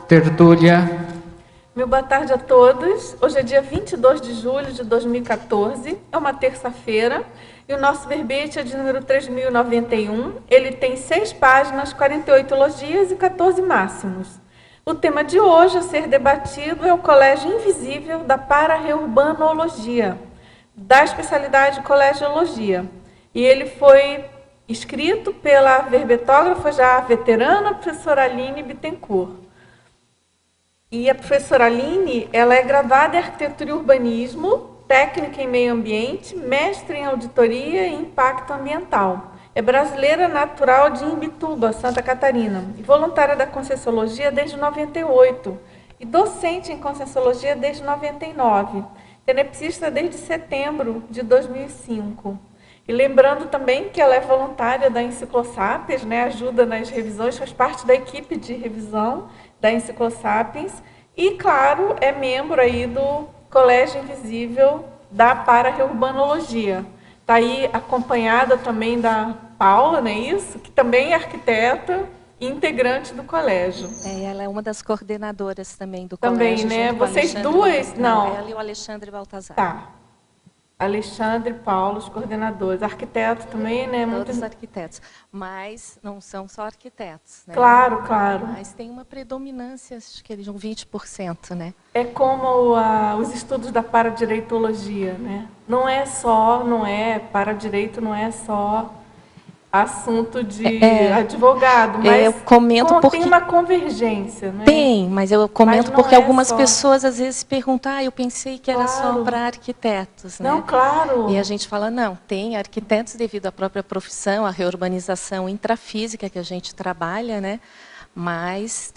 Tertúlia. Meu boa tarde a todos. Hoje é dia 22 de julho de 2014, é uma terça-feira, e o nosso verbete é de número 3091. Ele tem 6 páginas, 48 elogios e 14 máximos. O tema de hoje a ser debatido é o Colégio Invisível da Para-Reurbanologia, da especialidade Colegiologia. E ele foi escrito pela verbetógrafa já veterana, professora Aline Bittencourt. E a professora Aline, ela é graduada em Arquitetura e Urbanismo, técnica em Meio Ambiente, mestre em Auditoria e Impacto Ambiental. É brasileira natural de Imbituba, Santa Catarina, e voluntária da Conscienciologia desde 98, e docente em Conscienciologia desde 99, tenepsista desde setembro de 2005. E lembrando também que ela é voluntária da Enciclosapiens, né, ajuda nas revisões, faz parte da equipe de revisão da Enciclosapiens e, claro, é membro aí do Colégio Invisível da Para-Reurbanologia. Está aí acompanhada também da Paula, não é isso? Que também é arquiteta e integrante do colégio. Ela é uma das coordenadoras também do também, colégio. Né? Vocês duas? Não. Ela e o Alexandre Baltazar. Tá. Alexandre, Paulo, os coordenadores. Arquiteto também, né? Todos arquitetos. Mas não são só arquitetos, né? Claro, claro. Mas tem uma predominância, acho que eles são 20%, né? É como os estudos da paradireitologia, né? Para-direito não é só assunto de advogado, mas eu comento porque tem uma convergência, né? Tem, mas eu comento porque algumas pessoas às vezes perguntam, eu pensei que era só para arquitetos, né? Não, claro. E a gente fala, não, tem arquitetos devido à própria profissão, à reurbanização intrafísica que a gente trabalha, né? Mas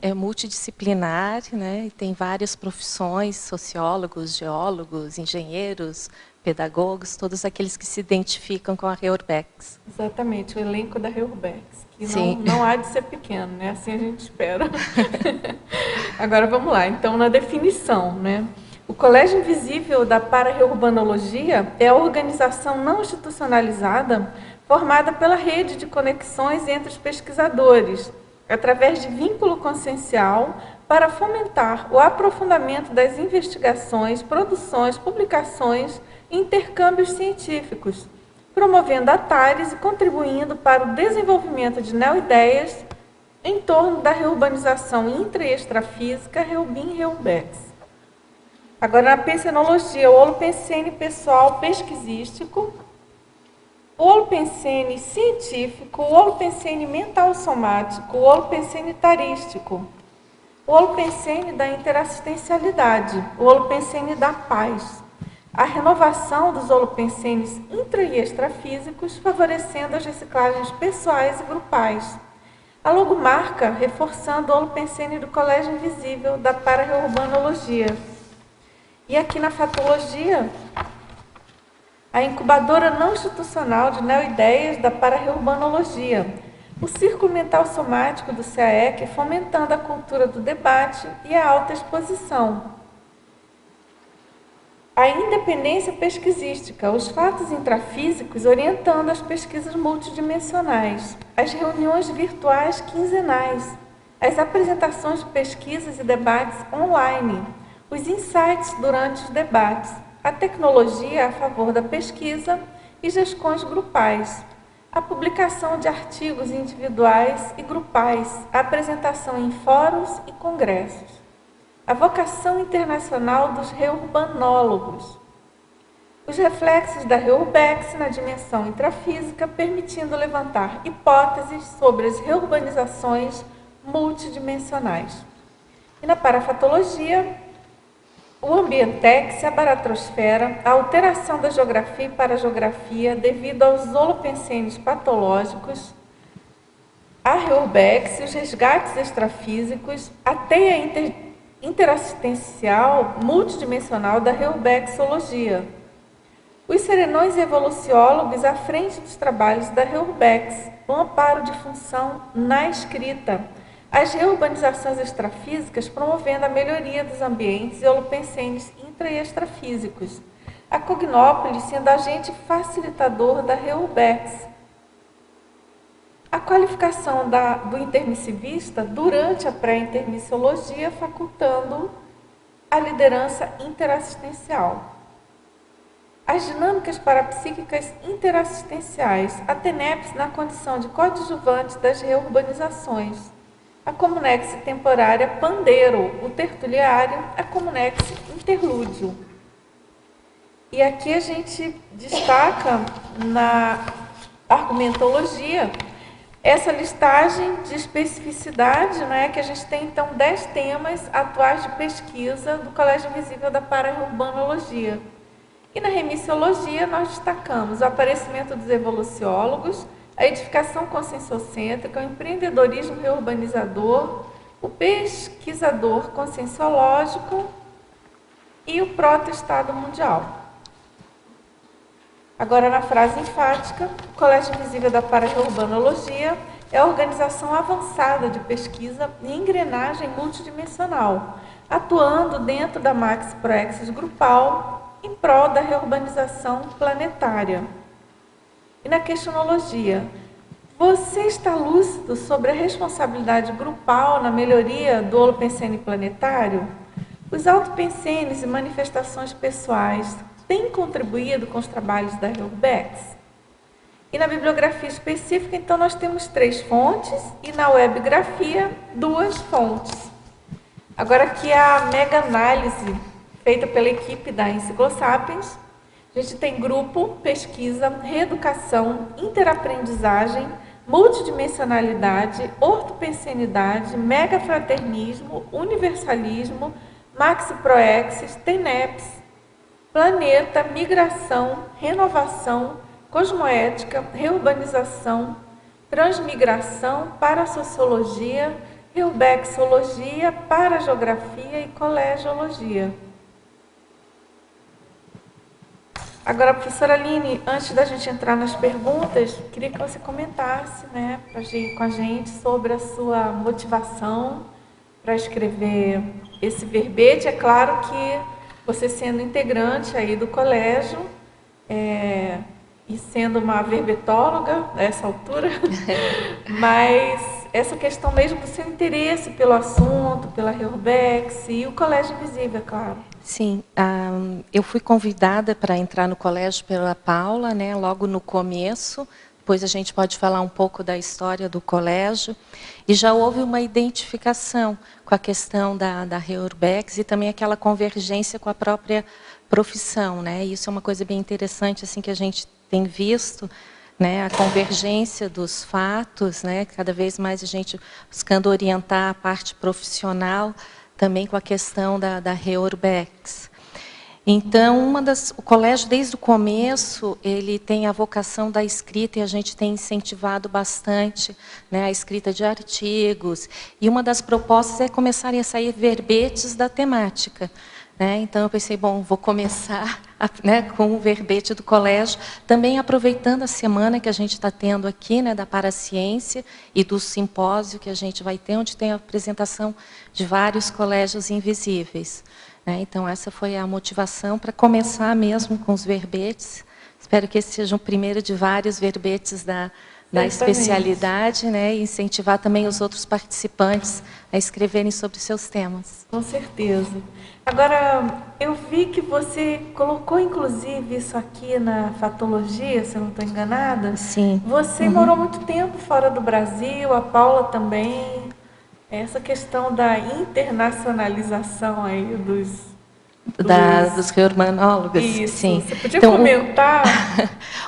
é multidisciplinar, né? E tem várias profissões, sociólogos, geólogos, engenheiros, pedagogos, todos aqueles que se identificam com a Reurbex. Exatamente, o elenco da Reurbex, que não há de ser pequeno, né? Assim a gente espera. Agora vamos lá, então na definição, né? O Colégio Invisível da Para-Reurbanologia é a organização não institucionalizada formada pela rede de conexões entre os pesquisadores, através de vínculo consciencial, para fomentar o aprofundamento das investigações, produções, publicações e intercâmbios científicos, promovendo atares e contribuindo para o desenvolvimento de neoideias em torno da reurbanização intra e extrafísica Reubin-Reurbex. Agora, na pensenologia, o holopensene pessoal pesquisístico, o holopensene científico, o holopensene mental somático, o holopensene tarístico, o holopensene da interassistencialidade, o holopensene da paz, a renovação dos holopensenes intra e extrafísicos, favorecendo as reciclagens pessoais e grupais. A logomarca reforçando o holopensene do Colégio Invisível da Para-Reurbanologia. E aqui na fatologia, a incubadora não institucional de neoideias da Para-Reurbanologia, o Círculo Mental Somático do CAEC, fomentando a cultura do debate e a autoexposição. A independência pesquisística, os fatos intrafísicos orientando as pesquisas multidimensionais, as reuniões virtuais quinzenais, as apresentações de pesquisas e debates online, os insights durante os debates, a tecnologia a favor da pesquisa e gestões grupais, a publicação de artigos individuais e grupais, a apresentação em fóruns e congressos, a vocação internacional dos reurbanólogos, os reflexos da Reurbex na dimensão intrafísica, permitindo levantar hipóteses sobre as reurbanizações multidimensionais. E na parafatologia, o ambientex, a baratrosfera, a alteração da geografia e parageografia devido aos holopensenes patológicos, a Reurbex, os resgates extrafísicos, a teia interassistencial multidimensional da Reurbexologia, os serenões evoluciólogos à frente dos trabalhos da Reurbex, o amparo de função na escrita, as reurbanizações extrafísicas promovendo a melhoria dos ambientes e holopensenes intra- e extrafísicos, a Cognópolis sendo agente facilitador da Reurbex, a qualificação do intermissivista durante a pré-intermissiologia, facultando a liderança interassistencial. As dinâmicas parapsíquicas interassistenciais, a TENEPS na condição de coadjuvante das reurbanizações, a comunex temporária pandeiro, o tertuliário, a comunex interlúdio. E aqui a gente destaca na argumentologia essa listagem de especificidade, né, que a gente tem então 10 temas atuais de pesquisa do Colégio Invisível da Para-Urbanologia. E na remissiologia nós destacamos o aparecimento dos evoluciólogos, a edificação conscienciocêntrica, o empreendedorismo reurbanizador, o pesquisador conscienciológico e o proto-estado mundial. Agora, na frase enfática, o Colégio Invisível da Para-Urbanologia é a organização avançada de pesquisa e engrenagem multidimensional, atuando dentro da Max Proexis grupal em prol da reurbanização planetária. E na questionologia, você está lúcido sobre a responsabilidade grupal na melhoria do holopensene planetário? Os autopensenes e manifestações pessoais têm contribuído com os trabalhos da Reurbex? E na bibliografia específica, então, nós temos 3 fontes e na webgrafia 2 fontes. Agora aqui a mega análise feita pela equipe da Enciclosapiens. A gente tem grupo, pesquisa, reeducação, interaprendizagem, multidimensionalidade, ortopensenidade, megafraternismo, universalismo, maxi-proexis, TENEPS, planeta, migração, renovação, cosmoética, reurbanização, transmigração, parasociologia, reubexologia, parageografia e colegiologia. Agora, professora Aline, antes da gente entrar nas perguntas, queria que você comentasse, né, com a gente sobre a sua motivação para escrever esse verbete. É claro que você sendo integrante aí do colégio e sendo uma verbetóloga a essa altura, mas essa questão mesmo do seu interesse pelo assunto, pela Reurbex e o Colégio Invisível, é claro. Sim, eu fui convidada para entrar no colégio pela Paula, né, logo no começo. Depois a gente pode falar um pouco da história do colégio. E já houve uma identificação com a questão da Reurbex e também aquela convergência com a própria profissão, né? Isso é uma coisa bem interessante assim que a gente tem visto, né? A convergência dos fatos, né? Cada vez mais a gente buscando orientar a parte profissional também com a questão da Reurbex. Então, o colégio, desde o começo, ele tem a vocação da escrita e a gente tem incentivado bastante, né, a escrita de artigos. E uma das propostas é começarem a sair verbetes da temática. Né? Então, eu pensei, bom, vou começar né, com o verbete do colégio, também aproveitando a semana que a gente está tendo aqui, né, da Paraciência e do simpósio que a gente vai ter, onde tem a apresentação de vários colégios invisíveis. Então, essa foi a motivação para começar mesmo com os verbetes. Espero que esse seja o primeiro de vários verbetes da especialidade, né? E incentivar também os outros participantes a escreverem sobre seus temas. Com certeza. Agora, eu vi que você colocou, inclusive, isso aqui na fatologia, se eu não estou enganada. Sim. Você morou muito tempo fora do Brasil, a Paula também. Essa questão da internacionalização aí dos reurbanólogos. Isso. Sim. Você podia comentar?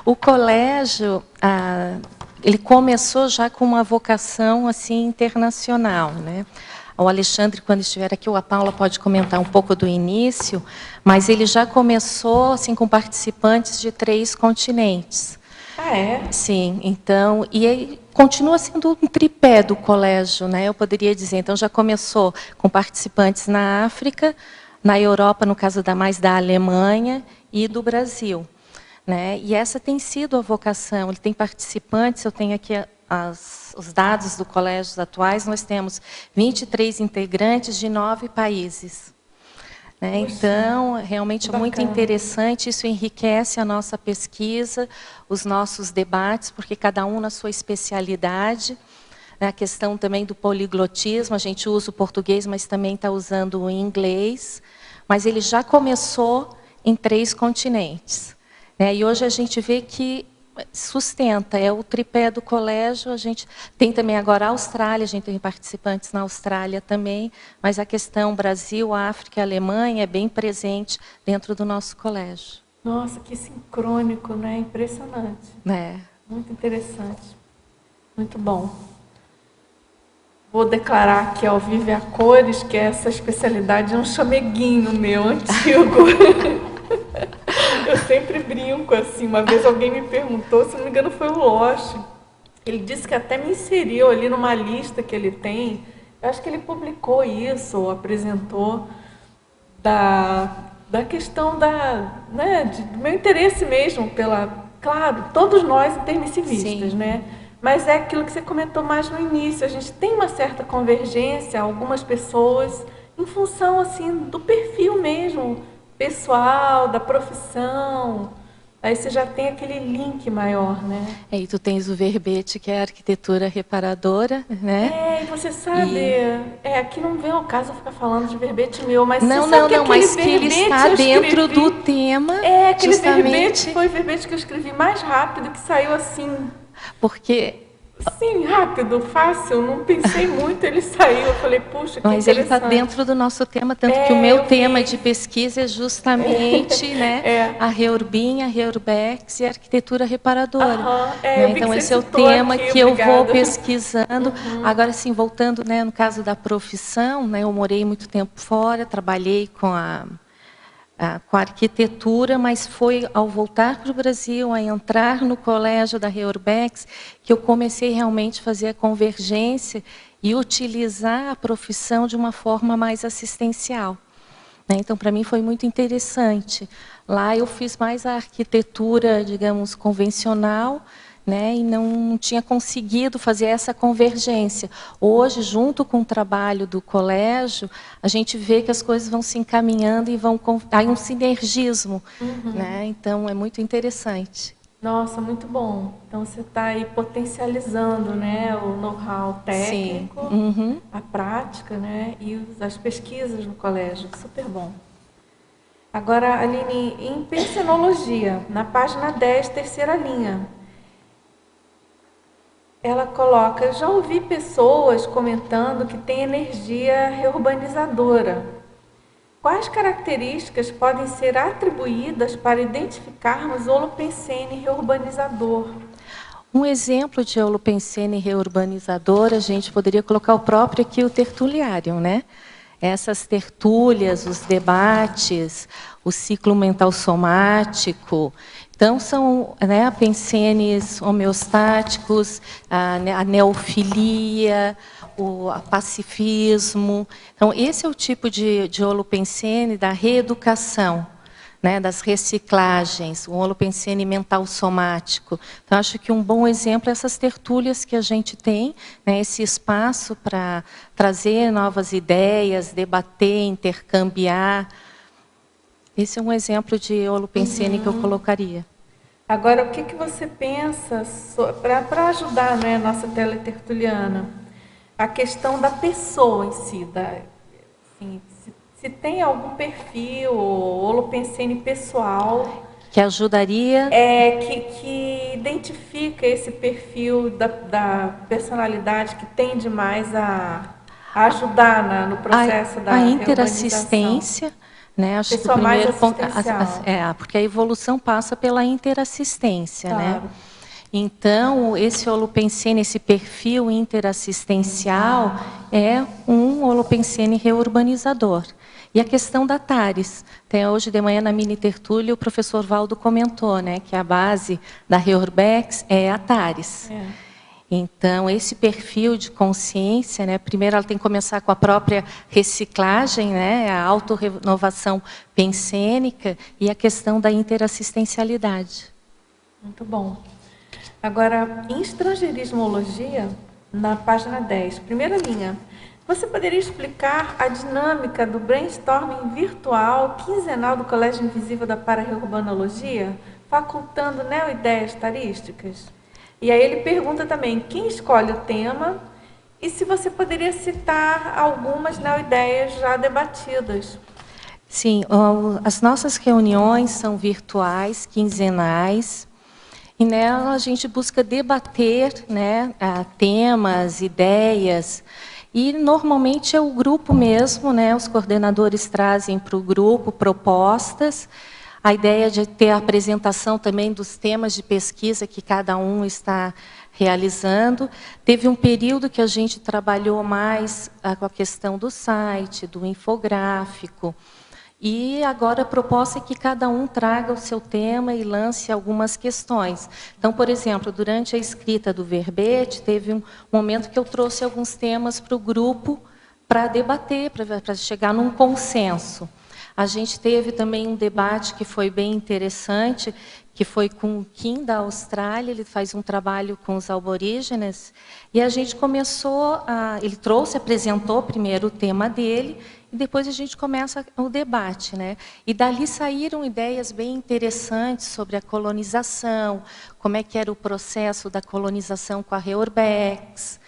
O colégio, ele começou já com uma vocação assim internacional, né? O Alexandre, quando estiver aqui, ou a Paula pode comentar um pouco do início, mas ele já começou assim com participantes de 3 continentes. Ah, é? Sim, então, e aí continua sendo um tripé do colégio, né? Eu poderia dizer, então já começou com participantes na África, na Europa, no caso da Alemanha e do Brasil, né? E essa tem sido a vocação, ele tem participantes, eu tenho aqui os dados do colégio atuais, nós temos 23 integrantes de 9 países. né? Então, realmente é muito bacana. interessante, isso enriquece a nossa pesquisa, os nossos debates, porque cada um na sua especialidade. A questão também do poliglotismo, a gente usa o português, mas também está usando o inglês, mas ele já começou em 3 continentes, né? E hoje a gente vê que sustenta, é o tripé do colégio, a gente tem também agora a Austrália, a gente tem participantes na Austrália também, mas a questão Brasil, África e Alemanha é bem presente dentro do nosso colégio. Nossa, que sincrônico, né? Impressionante. Muito interessante. Muito bom. Vou declarar aqui ao vivo e a cores que essa especialidade é um chameguinho meu, antigo. Eu sempre brinco assim. Uma vez alguém me perguntou, se não me engano foi o Loche. Ele disse que até me inseriu ali numa lista que ele tem. Eu acho que ele publicou isso, ou apresentou, da questão né, do meu interesse mesmo pela... Claro, todos nós intermissivistas, né? Mas é aquilo que você comentou mais no início. A gente tem uma certa convergência, algumas pessoas, em função assim do perfil mesmo, pessoal, da profissão. Aí você já tem aquele link maior, né? E tu tens o verbete, que é a arquitetura reparadora, né? E você sabe, aqui não vem ao caso ficar falando de verbete meu, mas não, você sabe que mas que ele está dentro do tema. Aquele justamente... verbete foi o verbete que eu escrevi mais rápido, que saiu assim. Porque... Sim, rápido, fácil, não pensei muito, ele saiu, eu falei, puxa, que mas ele está dentro do nosso tema, tanto que o meu tema de pesquisa é justamente né, a Reurbin, a Reurbex e a arquitetura reparadora. Né? Então esse é o tema que eu vou pesquisando. Agora sim, voltando, né, no caso da profissão, né, eu morei muito tempo fora, trabalhei com a arquitetura, mas foi ao voltar para o Brasil, a entrar no colégio da Reurbex, que eu comecei realmente a fazer a convergência e utilizar a profissão de uma forma mais assistencial. Então, para mim, foi muito interessante. Lá eu fiz mais a arquitetura, digamos, convencional, né, e não tinha conseguido fazer essa convergência. Hoje, junto com o trabalho do colégio, a gente vê que as coisas vão se encaminhando e há um sinergismo. Né? Então, é muito interessante. Nossa, muito bom. Então, você está aí potencializando, né, o know-how técnico, a prática, né, e as pesquisas no colégio. Super bom. Agora, Aline, em pensionologia, na página 10, terceira linha, ela coloca, já ouvi pessoas comentando que tem energia reurbanizadora. Quais características podem ser atribuídas para identificarmos holopensene reurbanizador? Um exemplo de holopensene reurbanizador, a gente poderia colocar o próprio aqui, o tertuliário, né? Essas tertúlias, os debates, o ciclo mental somático. Então, são, né, pensenes homeostáticos, a neofilia, o pacifismo. Então, esse é o tipo de holopensene da reeducação, né, das reciclagens, o holopensene mental somático. Então, acho que um bom exemplo é essas tertúlias que a gente tem, né, esse espaço para trazer novas ideias, debater, intercambiar. Esse é um exemplo de holopensene que eu colocaria. Agora, o que você pensa para ajudar, né, a nossa teletertuliana? A questão da pessoa em si, assim, se tem algum perfil holopensene pessoal que ajudaria, que identifica esse perfil da personalidade que tende mais a ajudar no processo da interassistência. Né? Acho que o primeiro ponto, porque a evolução passa pela interassistência, claro. Né? Então, esse holopensene, esse perfil interassistencial é um holopensene reurbanizador. E a questão da TARES. Até hoje de manhã na mini tertúlia o professor Valdo comentou, né, que a base da Reurbex é a TARES. Então, esse perfil de consciência, né, primeiro ela tem que começar com a própria reciclagem, né, a autorrenovação pensênica e a questão da interassistencialidade. Muito bom. Agora, em estrangeirismologia, na página 10, primeira linha, Você poderia explicar a dinâmica do brainstorming virtual quinzenal do Colégio Invisível da Para-Reurbanologia, facultando neo-ideias tarísticas? E aí ele pergunta também quem escolhe o tema e se você poderia citar algumas neo-ideias já debatidas. Sim, as nossas reuniões são virtuais, quinzenais, e nela a gente busca debater, né, temas, ideias, e normalmente é o grupo mesmo, né, os coordenadores trazem para o grupo propostas, a ideia de ter a apresentação também dos temas de pesquisa que cada um está realizando. Teve um período que a gente trabalhou mais com a questão do site, do infográfico, e agora a proposta é que cada um traga o seu tema e lance algumas questões. Então, por exemplo, durante a escrita do verbete, teve um momento que eu trouxe alguns temas para o grupo para debater, para chegar num consenso. A gente teve também um debate que foi bem interessante, que foi com o Kim da Austrália, ele faz um trabalho com os aborígenes, e a gente começou, ele apresentou primeiro o tema dele, e depois a gente começa o debate, né? E dali saíram ideias bem interessantes sobre a colonização, como é que era o processo da colonização com a Reurbex,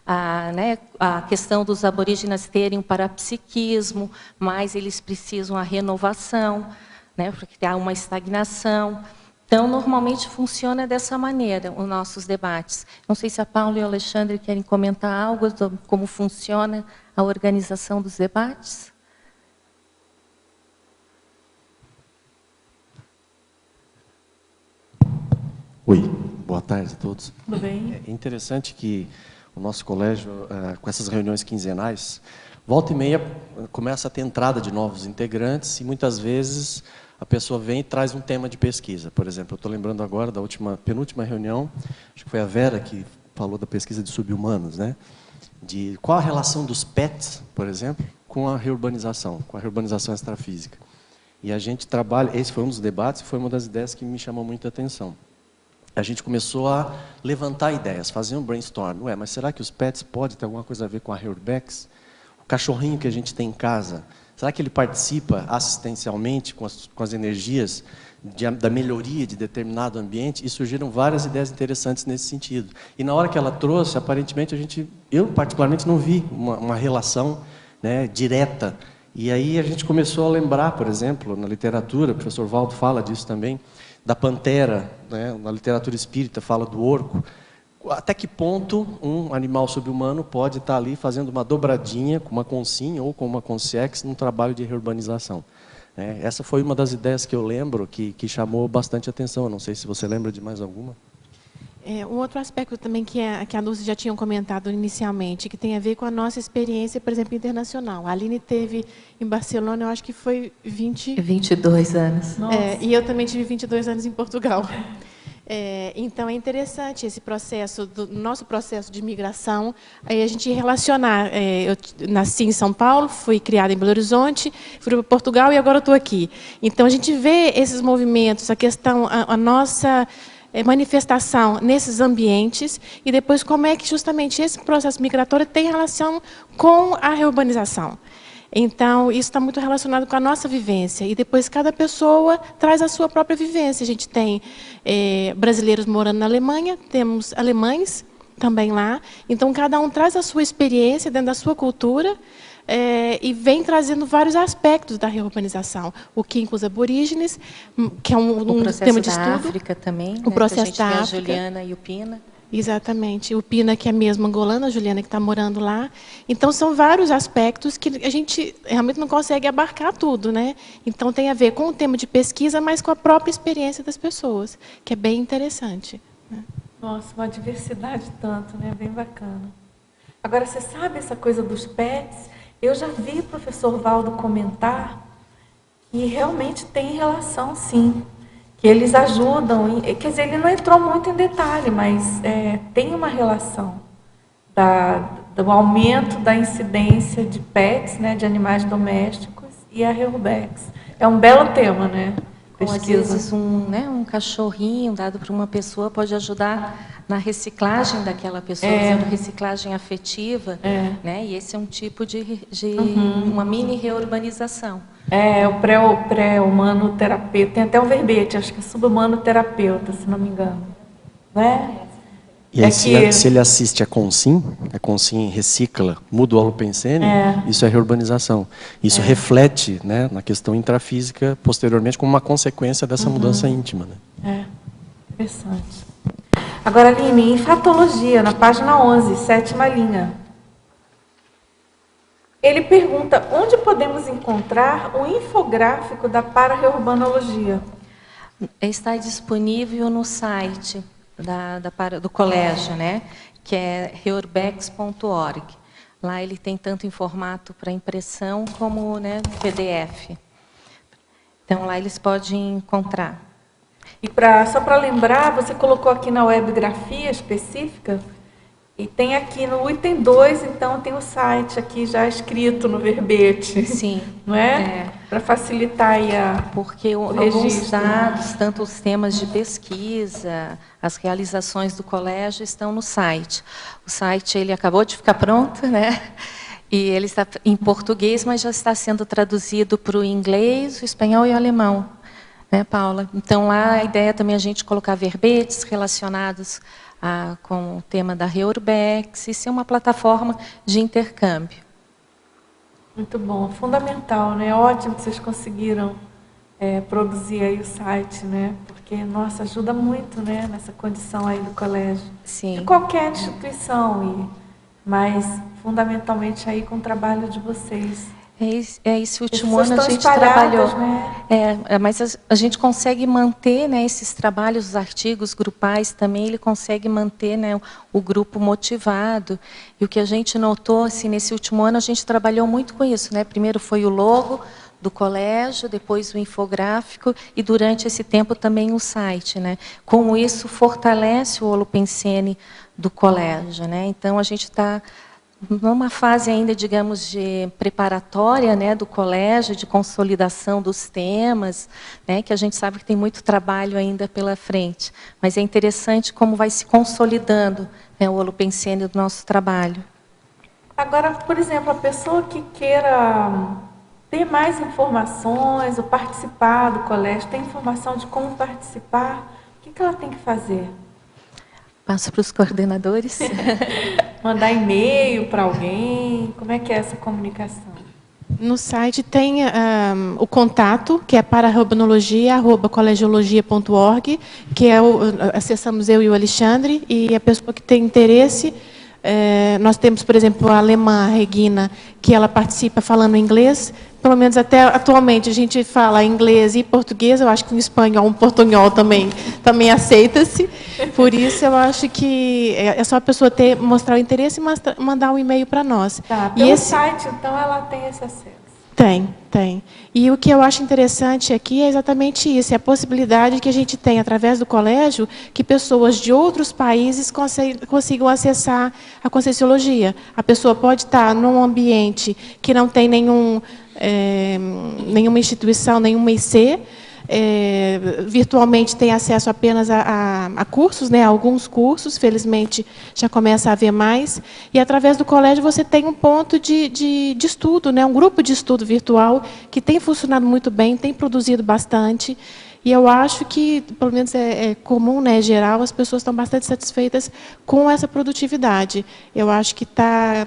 a questão dos aborígenes terem um parapsiquismo, mas eles precisam a renovação, né? Porque há uma estagnação. Então, normalmente funciona dessa maneira, os nossos debates. Não sei se a Paula e o Alexandre querem comentar algo sobre como funciona a organização dos debates. Oi, boa tarde a todos. Tudo bem? É interessante que o nosso colégio, com essas reuniões quinzenais, volta e meia começa a ter entrada de novos integrantes e muitas vezes a pessoa vem e traz um tema de pesquisa. Por exemplo, eu estou lembrando agora da penúltima reunião, acho que foi a Vera que falou da pesquisa de subhumanos, né? De qual a relação dos PETs, por exemplo, com a reurbanização extrafísica. E a gente trabalha, esse foi um dos debates, foi uma das ideias que me chamou muita atenção. A gente começou a levantar ideias, fazer um brainstorm. Ué, mas será que os pets podem ter alguma coisa a ver com a Reurbex? O cachorrinho que a gente tem em casa, será que ele participa assistencialmente com as energias da melhoria de determinado ambiente? E surgiram várias ideias interessantes nesse sentido. E na hora que ela trouxe, aparentemente, eu particularmente não vi uma relação, né, direta. E aí a gente começou a lembrar, por exemplo, na literatura, o professor Valdo fala disso também, da pantera, né, na literatura espírita fala do orco. Até que ponto um animal subhumano pode estar ali fazendo uma dobradinha com uma consim ou com uma consciex num trabalho de reurbanização? Essa foi uma das ideias que eu lembro que chamou bastante atenção. Eu não sei se você lembra de mais alguma. Um outro aspecto também que a Lúcia já tinha comentado inicialmente, que tem a ver com a nossa experiência, por exemplo, internacional. A Aline teve em Barcelona, eu acho que foi 22 anos. E eu também tive 22 anos em Portugal. Então, é interessante esse processo, nosso processo de migração, aí a gente relacionar. Eu nasci em São Paulo, fui criada em Belo Horizonte, fui para Portugal e agora estou aqui. Então, a gente vê esses movimentos, a questão, a nossa manifestação nesses ambientes e depois como é que justamente esse processo migratório tem relação com a reurbanização. Então, isso está muito relacionado com a nossa vivência. E depois cada pessoa traz a sua própria vivência. A gente tem brasileiros morando na Alemanha, temos alemães também lá. Então, cada um traz a sua experiência dentro da sua cultura e vem trazendo vários aspectos da reurbanização. O Kim com os aborígenes, que é um tema de estudo. O processo da África também, o processo da África. África. A Juliana e o Pina. Exatamente. O Pina, que é mesmo angolano, a Juliana, que está morando lá. Então, são vários aspectos que a gente realmente não consegue abarcar tudo, né? Então, tem a ver com o tema de pesquisa, mas com a própria experiência das pessoas, que é bem interessante. Né? Nossa, uma diversidade tanto, né? Bem bacana. Agora, você sabe essa coisa dos pets? Eu já vi o professor Valdo comentar que realmente tem relação, sim. Que eles ajudam, quer dizer, ele não entrou muito em detalhe, mas tem uma relação do aumento da incidência de pets, né, de animais domésticos, e a Reurbex. É um belo tema, né? Ou, às vezes, um cachorrinho dado para uma pessoa pode ajudar na reciclagem daquela pessoa, fazendo reciclagem afetiva, né? E esse é um tipo de uma mini reurbanização. O pré-humano terapeuta, tem até um verbete, acho que é subhumano terapeuta, se não me engano. Né? E aí, se ele assiste a Consim recicla, muda o holopensene, isso é reurbanização. Isso reflete, né, na questão intrafísica, posteriormente, como uma consequência dessa mudança íntima. Né? Interessante. Agora, Aline, em fatologia, na página 11, 7ª linha. Ele pergunta onde podemos encontrar o infográfico da para-reurbanologia. Está disponível no site do colégio, né? Que é reurbex.org. Lá ele tem tanto em formato para impressão como, né, PDF. Então lá eles podem encontrar. E só para lembrar, você colocou aqui na webgrafia específica, e tem aqui no item 2, então tem o site aqui já escrito no verbete. Sim. Não é? Para facilitar aí porque alguns dados, tanto os temas de pesquisa, as realizações do colégio estão no site. O site ele acabou de ficar pronto, né? E ele está em português, mas já está sendo traduzido para o inglês, o espanhol e o alemão. Né, Paula? Então, lá a ideia também é a gente colocar verbetes relacionados com o tema da Reurbex e ser uma plataforma de intercâmbio. Muito bom, fundamental, né? Ótimo que vocês conseguiram produzir aí o site, né? Porque, nossa, ajuda muito, né? Nessa condição aí do colégio. Sim. De qualquer instituição, mas fundamentalmente aí com o trabalho de vocês. Esse último ano a gente trabalhou, né? mas a gente consegue manter, né, esses trabalhos, os artigos grupais também, ele consegue manter, né, o grupo motivado. E o que a gente notou, assim, nesse último ano, a gente trabalhou muito com isso, né? Primeiro foi o logo do colégio, depois o infográfico e durante esse tempo também o site, né? Com isso fortalece o holopensene do colégio, né? Então a gente está numa fase ainda, digamos, de preparatória, né, do colégio, de consolidação dos temas, né, que a gente sabe que tem muito trabalho ainda pela frente. Mas é interessante como vai se consolidando, né, o holopensene do nosso trabalho. Agora, por exemplo, a pessoa que queira ter mais informações ou participar do colégio, tem informação de como participar, o que ela tem que fazer? Passo para os coordenadores. Mandar e-mail para alguém? Como é que é essa comunicação? No site tem o contato, que é para-reurbanologia@colegiologia.org, que acessamos eu e o Alexandre, e a pessoa que tem interesse, nós temos, por exemplo, a alemã, a Regina, que ela participa falando inglês. Pelo menos até atualmente a gente fala inglês e português, eu acho que em espanhol, um portunhol também aceita-se. Por isso eu acho que é só a pessoa mostrar o interesse e mandar um e-mail para nós. Tá, pelo site, então, ela tem esse acesso? Tem. E o que eu acho interessante aqui é exatamente isso, é a possibilidade que a gente tem, através do colégio, que pessoas de outros países consigam acessar a Conscienciologia. A pessoa pode estar num ambiente que não tem nenhuma instituição, nenhuma IC, virtualmente tem acesso apenas a cursos, né, a alguns cursos, felizmente já começa a haver mais, e através do colégio você tem um ponto de estudo, né, um grupo de estudo virtual que tem funcionado muito bem, tem produzido bastante, e eu acho que, pelo menos é comum, né, geral, as pessoas estão bastante satisfeitas com essa produtividade. Eu acho que está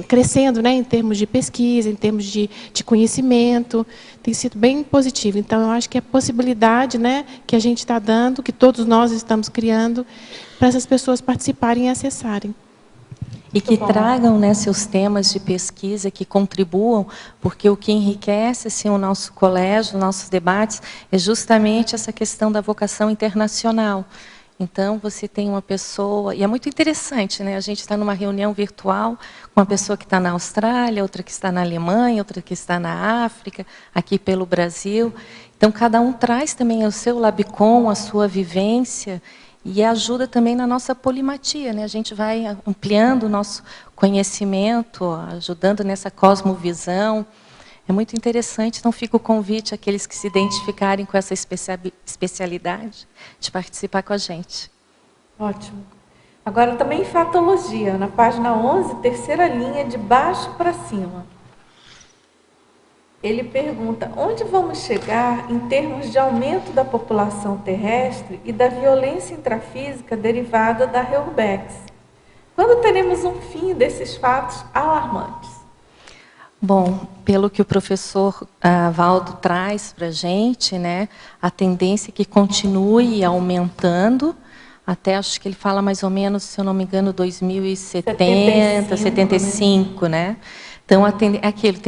crescendo, né, em termos de pesquisa, em termos de conhecimento, tem sido bem positivo. Então, eu acho que a possibilidade, né, que a gente está dando, que todos nós estamos criando, para essas pessoas participarem e acessarem. E que tragam, né, seus temas de pesquisa, que contribuam, porque o que enriquece assim, o nosso colégio, nossos debates, é justamente essa questão da vocação internacional. Então, você tem uma pessoa, e é muito interessante, né? A gente está numa reunião virtual com uma pessoa que está na Austrália, outra que está na Alemanha, outra que está na África, aqui pelo Brasil. Então, cada um traz também o seu Labicom, a sua vivência, e ajuda também na nossa polimatia, né? A gente vai ampliando o nosso conhecimento, ajudando nessa cosmovisão. É muito interessante, então fica o convite àqueles que se identificarem com essa especialidade de participar com a gente. Ótimo. Agora também fatologia, na página 11, terceira linha, de baixo para cima. Ele pergunta, onde vamos chegar em termos de aumento da população terrestre e da violência intrafísica derivada da Reurbex? Quando teremos um fim desses fatos alarmantes? Bom, pelo que o professor Valdo traz para a gente, né, a tendência é que continue aumentando, até acho que ele fala mais ou menos, se eu não me engano, 2070, 75, né? Então, aquilo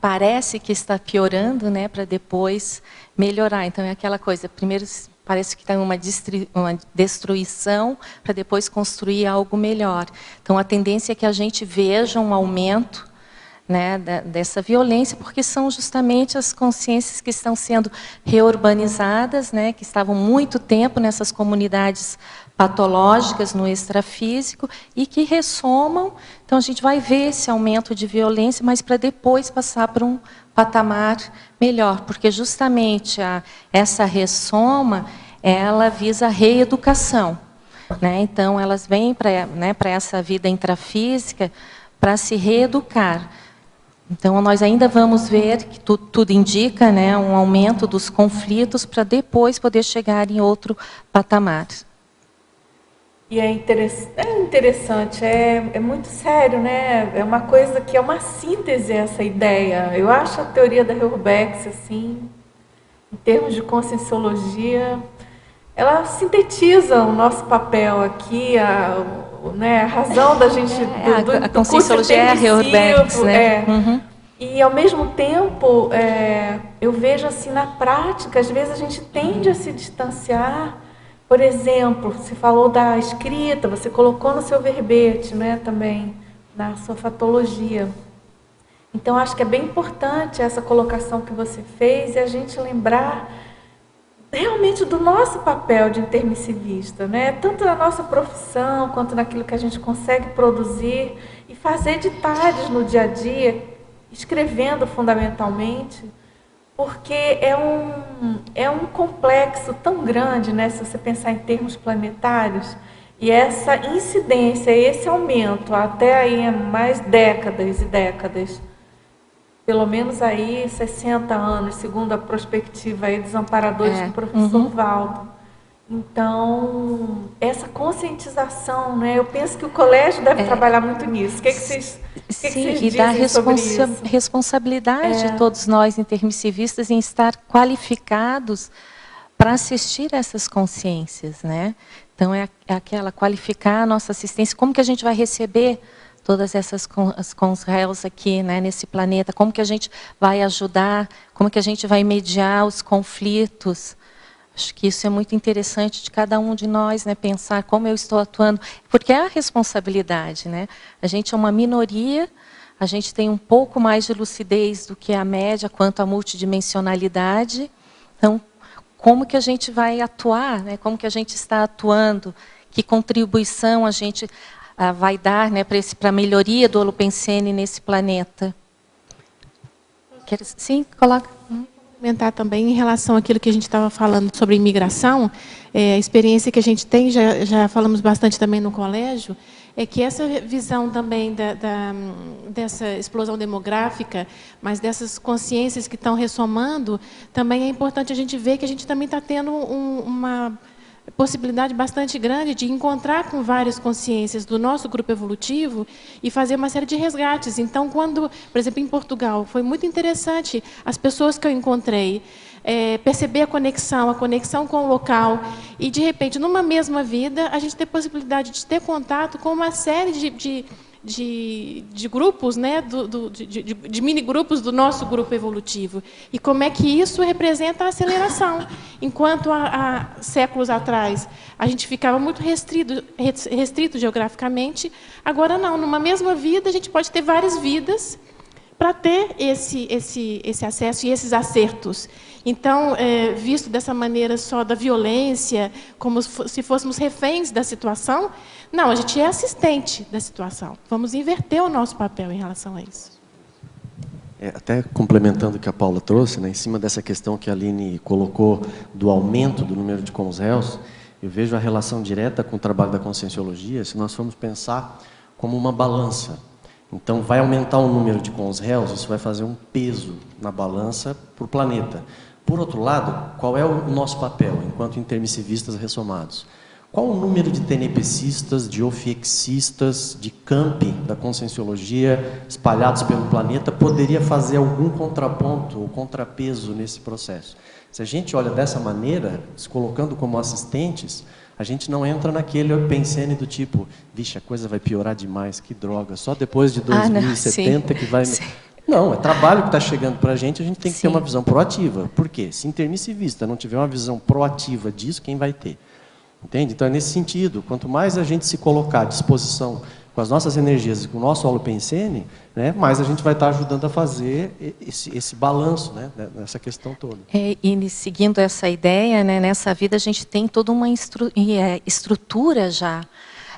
parece que está piorando, né, para depois melhorar. Então, é aquela coisa, primeiro parece que está uma destruição para depois construir algo melhor. Então, a tendência é que a gente veja um aumento, né, dessa violência, porque são justamente as consciências que estão sendo reurbanizadas, né, que estavam muito tempo nessas comunidades patológicas no extrafísico e que ressomam. Então, a gente vai ver esse aumento de violência, mas para depois passar para um patamar melhor, porque justamente essa ressoma, ela visa a reeducação, né? Então, elas vêm para essa vida intrafísica para se reeducar. Então, nós ainda vamos ver, que tudo indica, né, um aumento dos conflitos para depois poder chegar em outro patamar. E é interessante, é muito sério, né? É uma coisa que é uma síntese essa ideia. Eu acho a teoria da Reurbex, assim, em termos de conscienciologia, ela sintetiza o nosso papel aqui, né, a razão da gente... A conscienciologia é a Reurbex, né? Uhum. E, ao mesmo tempo, eu vejo assim, na prática, às vezes a gente tende a se distanciar. Por exemplo, você falou da escrita, você colocou no seu verbete, né, também, na sua fatologia. Então, acho que é bem importante essa colocação que você fez e a gente lembrar realmente do nosso papel de intermissivista, né? Tanto na nossa profissão, quanto naquilo que a gente consegue produzir e fazer editares no dia a dia, escrevendo fundamentalmente, porque é um complexo tão grande, né? Se você pensar em termos planetários, e essa incidência, esse aumento, até aí mais décadas e décadas, pelo menos aí 60 anos, segundo a perspectiva aí dos amparadores do professor Valdo. Então, essa conscientização, né? Eu penso que o colégio deve trabalhar muito nisso. O que vocês e da responsabilidade de todos nós intermissivistas em estar qualificados para assistir essas consciências, né? Então, é aquela qualificar a nossa assistência. Como que a gente vai receber todas essas réus aqui, né, nesse planeta? Como que a gente vai ajudar? Como que a gente vai mediar os conflitos? Acho que isso é muito interessante de cada um de nós, né, pensar como eu estou atuando, porque é a responsabilidade, né? A gente é uma minoria, a gente tem um pouco mais de lucidez do que a média quanto à multidimensionalidade. Então, como que a gente vai atuar, né? Como que a gente está atuando? Que contribuição a gente vai dar, né, para a melhoria do Holopensene nesse planeta? Sim, coloca. Comentar também em relação àquilo que a gente estava falando sobre imigração, a experiência que a gente tem, já falamos bastante também no colégio, é que essa visão também dessa explosão demográfica, mas dessas consciências que estão ressomando, também é importante a gente ver que a gente também está tendo uma possibilidade bastante grande de encontrar com várias consciências do nosso grupo evolutivo e fazer uma série de resgates. Então, quando, por exemplo, em Portugal, foi muito interessante as pessoas que eu encontrei, perceber a conexão com o local e, de repente, numa mesma vida, a gente ter possibilidade de ter contato com uma série de grupos, né, de mini-grupos do nosso grupo evolutivo. E como é que isso representa a aceleração. Enquanto há séculos atrás a gente ficava muito restrito geograficamente, agora não. Numa mesma vida, a gente pode ter várias vidas para ter esse acesso e esses acertos. Então, visto dessa maneira só da violência, como se fôssemos reféns da situação, não, a gente é assistente da situação. Vamos inverter o nosso papel em relação a isso. Até complementando o que a Paula trouxe, né, em cima dessa questão que a Aline colocou do aumento do número de consréus, Eu vejo a relação direta com o trabalho da conscienciologia se nós formos pensar como uma balança. Então, vai aumentar o número de cons-réus, isso vai fazer um peso na balança para o planeta. Por outro lado, qual é o nosso papel enquanto intermissivistas ressomados? Qual o número de tenepecistas, de ofiexistas, de campi da conscienciologia espalhados pelo planeta poderia fazer algum contraponto ou contrapeso nesse processo? Se a gente olha dessa maneira, se colocando como assistentes, a gente não entra naquele pensene do tipo, vixe, a coisa vai piorar demais, que droga, só depois de 2070 que vai... Sim. Não, é trabalho que está chegando para a gente tem que ter uma visão proativa. Por quê? Se intermissivista não tiver uma visão proativa disso, quem vai ter? Entende? Então é nesse sentido, quanto mais a gente se colocar à disposição com as nossas energias e com o nosso holopensene, né, mais a gente vai estar ajudando a fazer esse balanço, né, nessa questão toda. E seguindo essa ideia, né, nessa vida a gente tem toda uma estrutura já.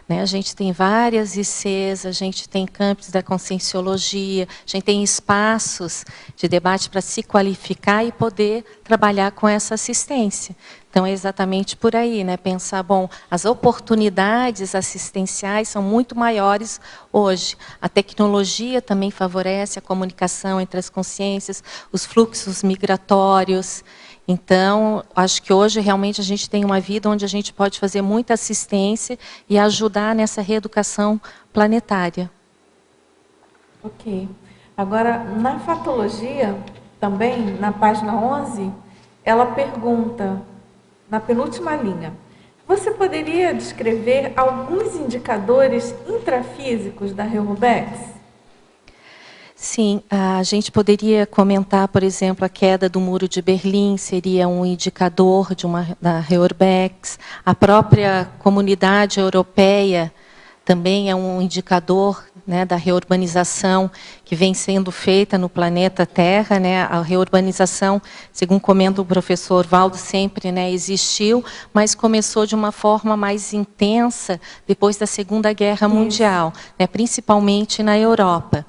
A gente tem várias ICs, a gente tem campos da conscienciologia, a gente tem espaços de debate para se qualificar e poder trabalhar com essa assistência. Então, é exatamente por aí, né? Pensar, bom, as oportunidades assistenciais são muito maiores hoje. A tecnologia também favorece a comunicação entre as consciências, os fluxos migratórios. Então, acho que hoje realmente a gente tem uma vida onde a gente pode fazer muita assistência e ajudar nessa reeducação planetária. Ok. Agora, na fatologia, também, na página 11, ela pergunta, na penúltima linha, você poderia descrever alguns indicadores intrafísicos da Reurubex? Sim, a gente poderia comentar, por exemplo, a queda do Muro de Berlim seria um indicador da Reurubex. A própria comunidade europeia também é um indicador, né, da reurbanização que vem sendo feita no planeta Terra, né? A reurbanização, segundo comenta o professor Valdo, sempre, né, existiu, mas começou de uma forma mais intensa depois da Segunda Guerra Mundial, né, principalmente na Europa.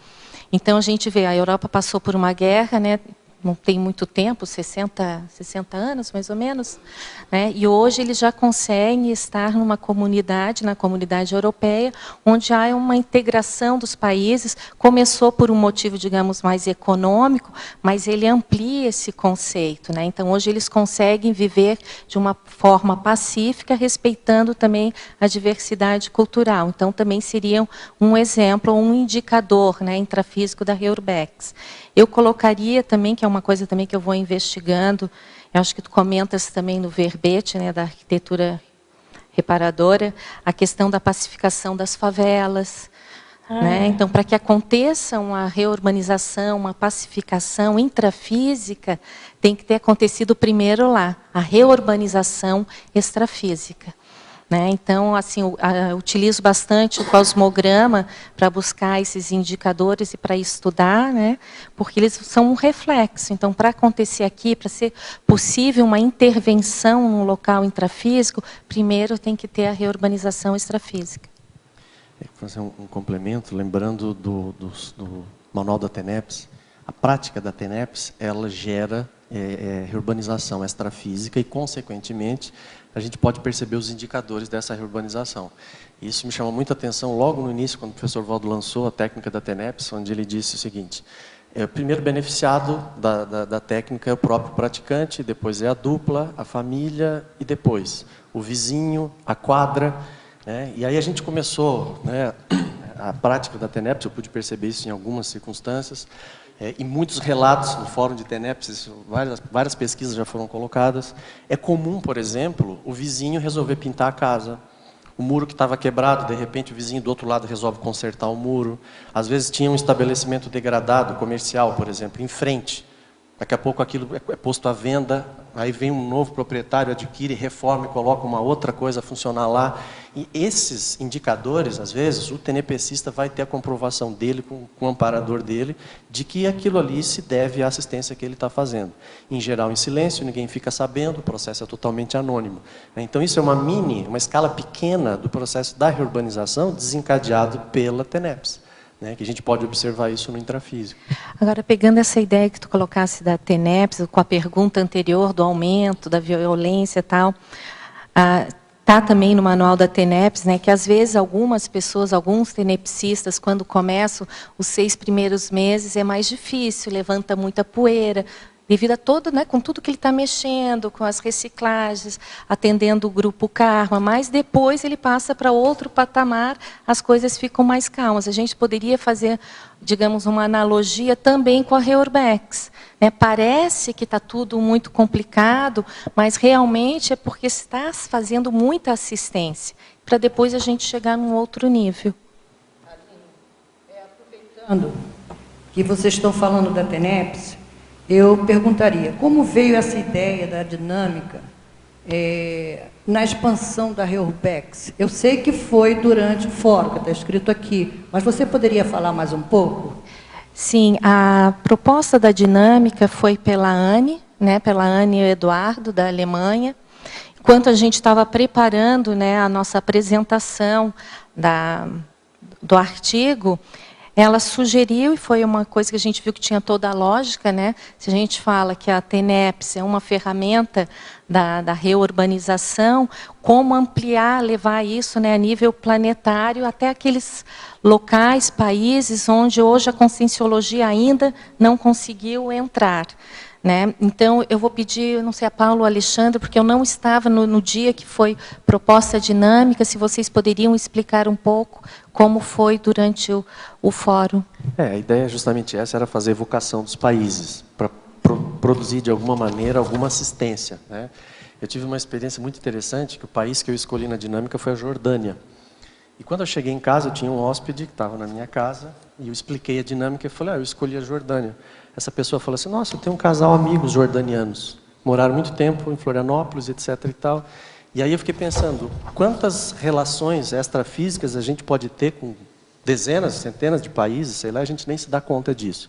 Então, a gente vê, a Europa passou por uma guerra, né, não tem muito tempo, 60 anos, mais ou menos, né, e hoje eles já conseguem estar numa comunidade, na comunidade europeia, onde há uma integração dos países. Começou por um motivo, digamos, mais econômico, mas ele amplia esse conceito, né? Então, hoje eles conseguem viver de uma forma pacífica, respeitando também a diversidade cultural. Então, também seria um exemplo, um indicador, né, intrafísico da Reurubex. Eu colocaria também, que é uma coisa também que eu vou investigando, eu acho que tu comentas também no verbete, né, da arquitetura reparadora, a questão da pacificação das favelas. Né? Então, para que aconteça uma reurbanização, uma pacificação intrafísica, tem que ter acontecido primeiro lá, a reurbanização extrafísica. Né? Então, assim, utilizo bastante o cosmograma para buscar esses indicadores e para estudar, né? Porque eles são um reflexo. Então, para acontecer aqui, para ser possível uma intervenção no local intrafísico, primeiro tem que ter a reurbanização extrafísica. Vou fazer um complemento, lembrando do manual da TENEPS. A prática da TENEPS, ela gera reurbanização extrafísica e, consequentemente, a gente pode perceber os indicadores dessa reurbanização. Isso me chama muita atenção logo no início, quando o professor Valdo lançou a técnica da TENEPS, onde ele disse o seguinte: o primeiro beneficiado da técnica é o próprio praticante, depois é a dupla, a família e depois o vizinho, a quadra. Né? E aí a gente começou, né, a prática da TENEPS, eu pude perceber isso em algumas circunstâncias, e muitos relatos no fórum de TENEPS, várias pesquisas já foram colocadas. É comum, por exemplo, o vizinho resolver pintar a casa. O muro que estava quebrado, de repente o vizinho do outro lado resolve consertar o muro. Às vezes tinha um estabelecimento degradado, comercial, por exemplo, em frente. Daqui a pouco aquilo é posto à venda, aí vem um novo proprietário, adquire, reforma e coloca uma outra coisa a funcionar lá. E esses indicadores, às vezes, o tenepecista vai ter a comprovação dele, com o amparador dele, de que aquilo ali se deve à assistência que ele está fazendo. Em geral, em silêncio, ninguém fica sabendo, o processo é totalmente anônimo. Então, isso é uma escala pequena do processo da reurbanização desencadeado pela TENEPS. Né, que a gente pode observar isso no intrafísico. Agora, pegando essa ideia que tu colocasse da TENEPS, com a pergunta anterior do aumento, da violência e tal, está está também no manual da TENEPS, né, que às vezes algumas pessoas, alguns tenepsistas, quando começam os 6 primeiros meses, é mais difícil, levanta muita poeira, devido a todo, né, com tudo que ele está mexendo, com as reciclagens, atendendo o grupo Karma, mas depois ele passa para outro patamar, as coisas ficam mais calmas. A gente poderia fazer, digamos, uma analogia também com a Reurbex. Né? Parece que está tudo muito complicado, mas realmente é porque está fazendo muita assistência, para depois a gente chegar num outro nível. Aproveitando que vocês estão falando da TENEPS, eu perguntaria, como veio essa ideia da dinâmica na expansão da Reurbex? Eu sei que foi durante o fórum, que está escrito aqui, mas você poderia falar mais um pouco? Sim, a proposta da dinâmica foi pela Anne, né, pela Anne e o Eduardo, da Alemanha. Enquanto a gente estava preparando, né, a nossa apresentação do artigo, ela sugeriu, e foi uma coisa que a gente viu que tinha toda a lógica, né? Se a gente fala que a TENEPS é uma ferramenta da reurbanização, como ampliar, levar isso, né, a nível planetário, até aqueles locais, países, onde hoje a conscienciologia ainda não conseguiu entrar. Né? Então, eu vou pedir, não sei, a Paulo ou a Alexandre, porque eu não estava no dia que foi proposta dinâmica, se vocês poderiam explicar um pouco como foi durante o fórum. A ideia justamente essa, era fazer evocação dos países, para produzir de alguma maneira alguma assistência. Né? Eu tive uma experiência muito interessante, que o país que eu escolhi na dinâmica foi a Jordânia. E quando eu cheguei em casa, eu tinha um hóspede que estava na minha casa, e eu expliquei a dinâmica e falei, eu escolhi a Jordânia. Essa pessoa falou assim, nossa, eu tenho um casal amigos jordanianos, moraram muito tempo em Florianópolis, etc. e tal. E aí eu fiquei pensando, quantas relações extrafísicas a gente pode ter com dezenas, centenas de países, sei lá, a gente nem se dá conta disso.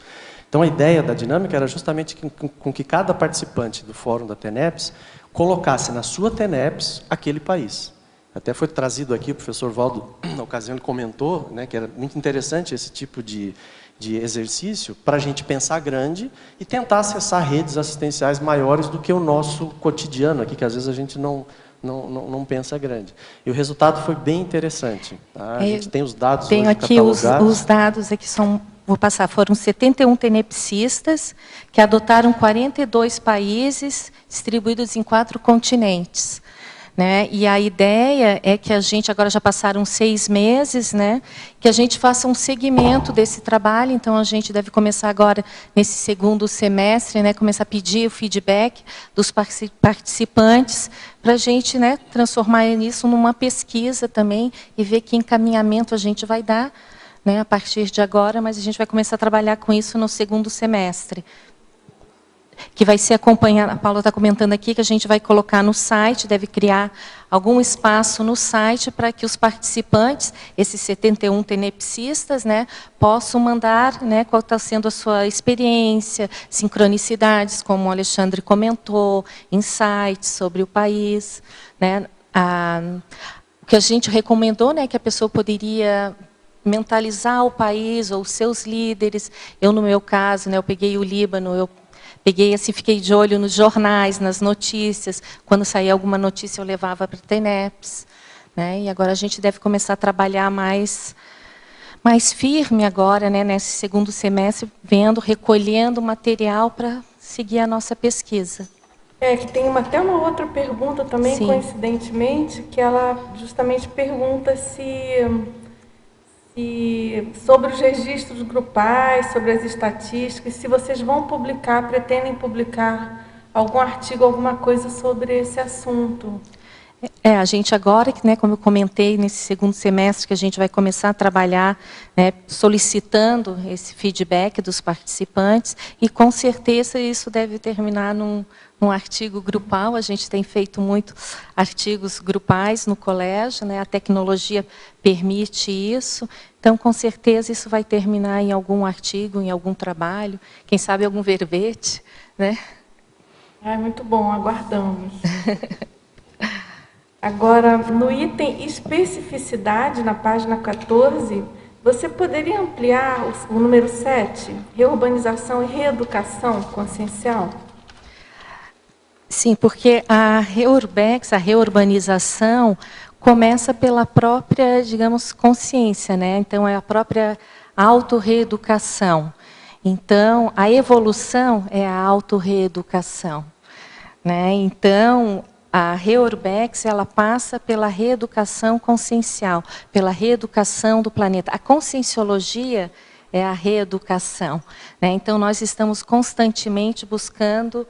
Então a ideia da dinâmica era justamente com que cada participante do fórum da TENEPS colocasse na sua TENEPS aquele país. Até foi trazido aqui, o professor Valdo, na ocasião, ele comentou, né, que era muito interessante esse tipo de exercício para a gente pensar grande e tentar acessar redes assistenciais maiores do que o nosso cotidiano aqui, que às vezes a gente não pensa grande. E o resultado foi bem interessante. Tá? A gente tem os dados tenho hoje aqui catalogados. os dados aqui são, vou passar, foram 71 tenepsistas que adotaram 42 países distribuídos em 4 continentes. Né? E a ideia é que a gente, agora já passaram 6 meses, né? Que a gente faça um segmento desse trabalho, então a gente deve começar agora, nesse segundo semestre, né? Começar a pedir o feedback dos participantes, para a gente, né, transformar isso numa pesquisa também, e ver que encaminhamento a gente vai dar, né, a partir de agora, mas a gente vai começar a trabalhar com isso no segundo semestre. Que vai ser acompanhado, a Paula está comentando aqui, que a gente vai colocar no site, deve criar algum espaço no site para que os participantes, esses 71 tenepsistas, né, possam mandar, né, qual está sendo a sua experiência, sincronicidades, como o Alexandre comentou, insights sobre o país. Né, o que a gente recomendou, né, que a pessoa poderia mentalizar o país ou os seus líderes. Eu, no meu caso, né, eu peguei o Líbano, eu peguei assim, fiquei de olho nos jornais, nas notícias. Quando saía alguma notícia, eu levava para a TENEPS. Né? E agora a gente deve começar a trabalhar mais firme agora, né, nesse segundo semestre, recolhendo material para seguir a nossa pesquisa. Que tem até uma outra pergunta também, sim, coincidentemente, que ela justamente pergunta sobre os registros grupais, sobre as estatísticas, se vocês vão publicar, pretendem publicar algum artigo, alguma coisa sobre esse assunto. A gente agora, né, como eu comentei, nesse segundo semestre, que a gente vai começar a trabalhar, né, solicitando esse feedback dos participantes, e com certeza isso deve terminar num artigo grupal. A gente tem feito muitos artigos grupais no colégio, né, a tecnologia permite isso, então com certeza isso vai terminar em algum artigo, em algum trabalho, quem sabe algum verbete. Né? Muito bom, aguardamos. Agora, no item especificidade, na página 14, você poderia ampliar o número 7, reurbanização e reeducação consciencial? Sim, porque a Reurbex, a reurbanização, começa pela própria, digamos, consciência, né? Então, é a própria autorreeducação. Então, a evolução é a autorreeducação, né? Então, a Reurbex, ela passa pela reeducação consciencial, pela reeducação do planeta. A conscienciologia é a reeducação, né? Então, nós estamos constantemente buscando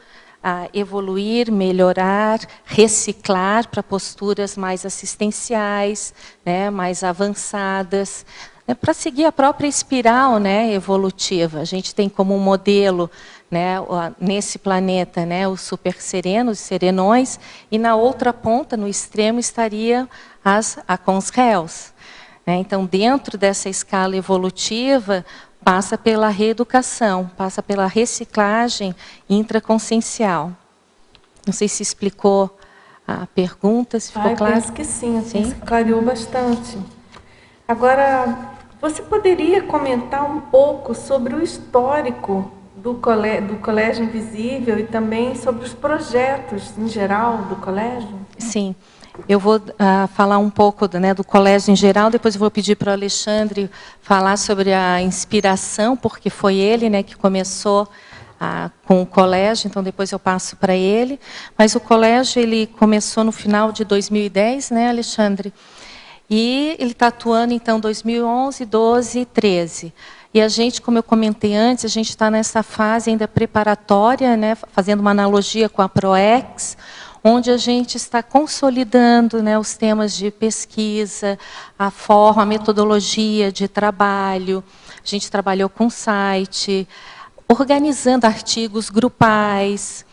evoluir, melhorar, reciclar para posturas mais assistenciais, né, mais avançadas, né, para seguir a própria espiral, né, evolutiva. A gente tem como modelo, né, nesse planeta, né, os super serenos, os serenões, e na outra ponta, no extremo, estaria as Akonshells. Né? Então, dentro dessa escala evolutiva, passa pela reeducação, passa pela reciclagem intraconsciencial. Não sei se explicou a pergunta, se ficou claro. Penso que sim, assim, clareou bastante. Agora, você poderia comentar um pouco sobre o histórico do Colégio Invisível e também sobre os projetos em geral do colégio? Sim. Eu vou falar um pouco do colégio em geral, depois eu vou pedir para o Alexandre falar sobre a inspiração, porque foi ele, né, que começou com o colégio, então depois eu passo para ele. Mas o colégio ele começou no final de 2010, né, Alexandre? E ele está atuando, então, 2011, 12 e 13. E a gente, como eu comentei antes, a gente está nessa fase ainda preparatória, né, fazendo uma analogia com a ProEx, onde a gente está consolidando, né, os temas de pesquisa, a forma, a metodologia de trabalho. A gente trabalhou com site, organizando artigos grupais.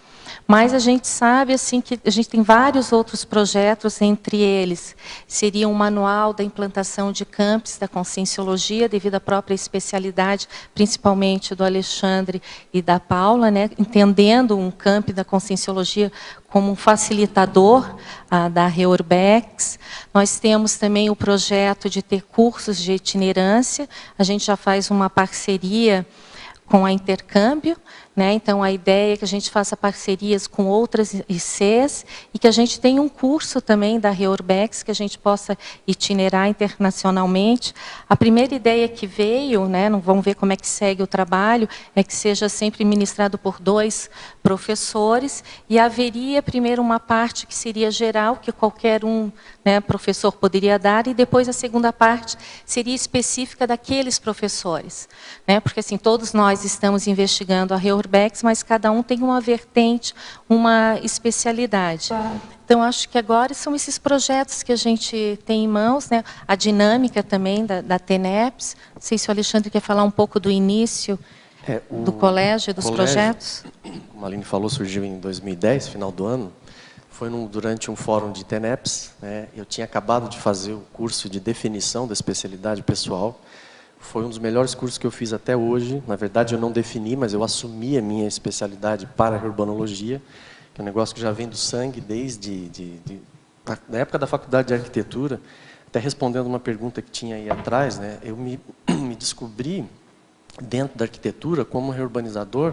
Mas a gente sabe assim, que a gente tem vários outros projetos, entre eles seria um manual da implantação de campos da conscienciologia, devido à própria especialidade, principalmente do Alexandre e da Paula, né, entendendo um campo da conscienciologia como um facilitador da Reurbex. Nós temos também o projeto de ter cursos de itinerância, a gente já faz uma parceria com a Intercâmbio, né? Então a ideia é que a gente faça parcerias com outras ICs e que a gente tenha um curso também da Reurbex, que a gente possa itinerar internacionalmente. A primeira ideia que veio, né, vamos ver como é que segue o trabalho, é que seja sempre ministrado por 2 professores, e haveria primeiro uma parte que seria geral, que qualquer um, né, professor poderia dar, e depois a segunda parte seria específica daqueles professores, né? Porque assim, todos nós estamos investigando a Reurbex, mas cada um tem uma vertente, uma especialidade. Claro. Então, acho que agora são esses projetos que a gente tem em mãos, né? A dinâmica também da TENEPS. Não sei se o Alexandre quer falar um pouco do início do colégio, dos projetos. Como a Aline falou, surgiu em 2010, final do ano. Foi durante um fórum de TENEPS, né? Eu tinha acabado de fazer o curso de definição da especialidade pessoal. Foi um dos melhores cursos que eu fiz até hoje. Na verdade, eu não defini, mas eu assumi a minha especialidade para a urbanologia, que é um negócio que já vem do sangue desde da época da faculdade de arquitetura. Até respondendo uma pergunta que tinha aí atrás, né? Eu me descobri dentro da arquitetura como reurbanizador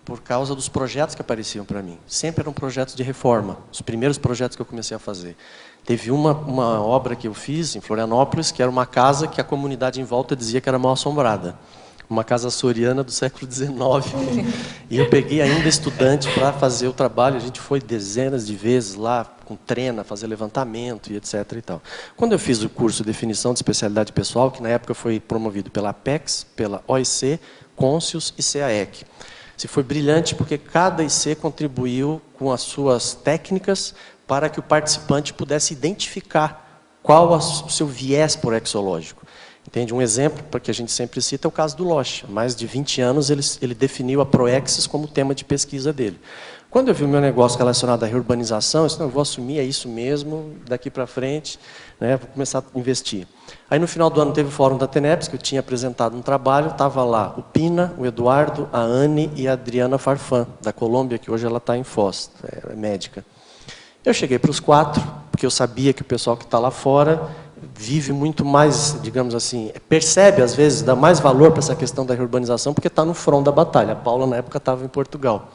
por causa dos projetos que apareciam para mim. Sempre eram projetos de reforma, os primeiros projetos que eu comecei a fazer. Teve uma obra que eu fiz em Florianópolis, que era uma casa que a comunidade em volta dizia que era mal assombrada. Uma casa açoriana do século XIX. E eu peguei ainda estudante para fazer o trabalho. A gente foi dezenas de vezes lá, com trena, fazer levantamento e etc. E tal. Quando eu fiz o curso de definição de especialidade pessoal, que na época foi promovido pela Apex, pela OIC, Conscius e CAEC. Foi brilhante porque cada IC contribuiu com as suas técnicas para que o participante pudesse identificar qual o seu viés porexológico. Entende? Um exemplo que a gente sempre cita é o caso do Losch. Há mais de 20 anos ele definiu a proexis como tema de pesquisa dele. Quando eu vi o meu negócio relacionado à reurbanização, eu disse, não, eu vou assumir, é isso mesmo, daqui para frente, né, vou começar a investir. Aí no final do ano teve o fórum da TENEPS, que eu tinha apresentado um trabalho, estava lá o Pina, o Eduardo, a Anne e a Adriana Farfan, da Colômbia, que hoje ela está em Foz, é médica. Eu cheguei para os 4, porque eu sabia que o pessoal que está lá fora vive muito mais, digamos assim, percebe às vezes, dá mais valor para essa questão da reurbanização, porque está no front da batalha. A Paula na época estava em Portugal.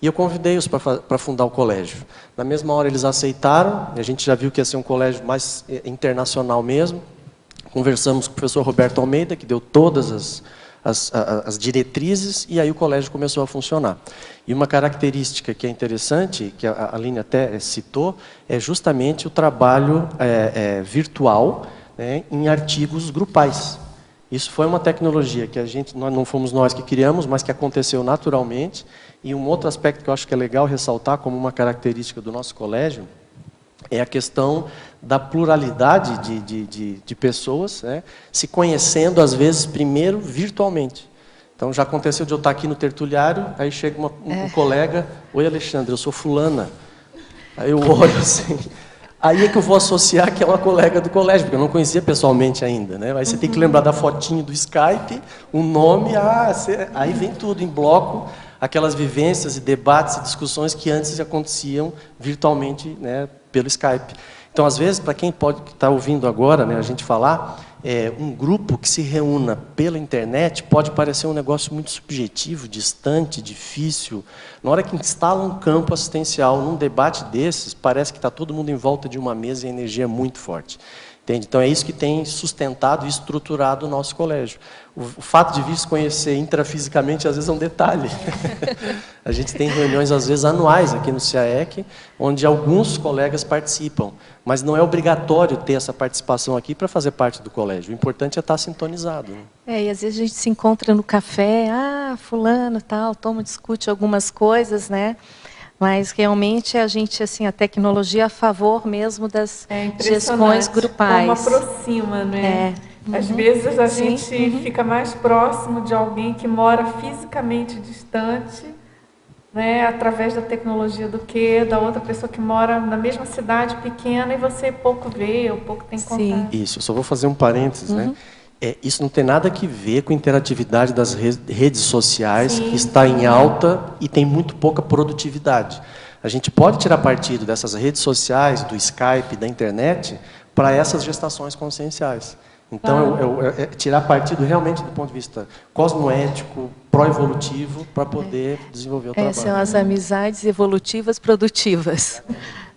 E eu convidei-os para fundar o colégio. Na mesma hora eles aceitaram, a gente já viu que ia ser um colégio mais internacional mesmo. Conversamos com o professor Roberto Almeida, que deu todas as diretrizes, e aí o colégio começou a funcionar. E uma característica que é interessante, que a Aline até citou, é justamente o trabalho virtual, né, em artigos grupais. Isso foi uma tecnologia que não fomos nós que criamos, mas que aconteceu naturalmente. E um outro aspecto que eu acho que é legal ressaltar como uma característica do nosso colégio é a questão da pluralidade de pessoas, né, se conhecendo, às vezes, primeiro virtualmente. Então, já aconteceu de eu estar aqui no tertuliário, aí chega um colega, oi Alexandre, eu sou fulana. Aí eu olho assim, aí é que eu vou associar que é uma colega do colégio, porque eu não conhecia pessoalmente ainda, né? Aí você tem que lembrar da fotinho do Skype, o nome, aí vem tudo em bloco, aquelas vivências e debates e discussões que antes aconteciam virtualmente, né, pelo Skype. Então, às vezes, para quem pode estar ouvindo agora, né, a gente falar, um grupo que se reúna pela internet pode parecer um negócio muito subjetivo, distante, difícil. Na hora que instala um campo assistencial num debate desses, parece que está todo mundo em volta de uma mesa e a energia é muito forte. Entende? Então, é isso que tem sustentado e estruturado o nosso colégio. O fato de vir se conhecer intrafisicamente, às vezes, é um detalhe. A gente tem reuniões, às vezes, anuais aqui no CIAEC, onde alguns colegas participam. Mas não é obrigatório ter essa participação aqui para fazer parte do colégio. O importante é estar sintonizado. Né? E às vezes a gente se encontra no café, fulano, tal, discute algumas coisas, né? Mas realmente a gente, assim, a tecnologia a favor mesmo das gestões grupais. Como aproxima, né? Às vezes a gente fica mais próximo de alguém que mora fisicamente distante, né, através da tecnologia, do que da outra pessoa que mora na mesma cidade pequena e você pouco vê ou pouco tem contato. Isso, eu só vou fazer um parênteses, né? Isso não tem nada a ver com a interatividade das redes sociais, que está em alta e tem muito pouca produtividade. A gente pode tirar partido dessas redes sociais, do Skype, da internet, para essas gestações conscienciais. Então, é tirar partido realmente do ponto de vista cosmoético, pró-evolutivo, para poder desenvolver o trabalho. São as amizades evolutivas produtivas.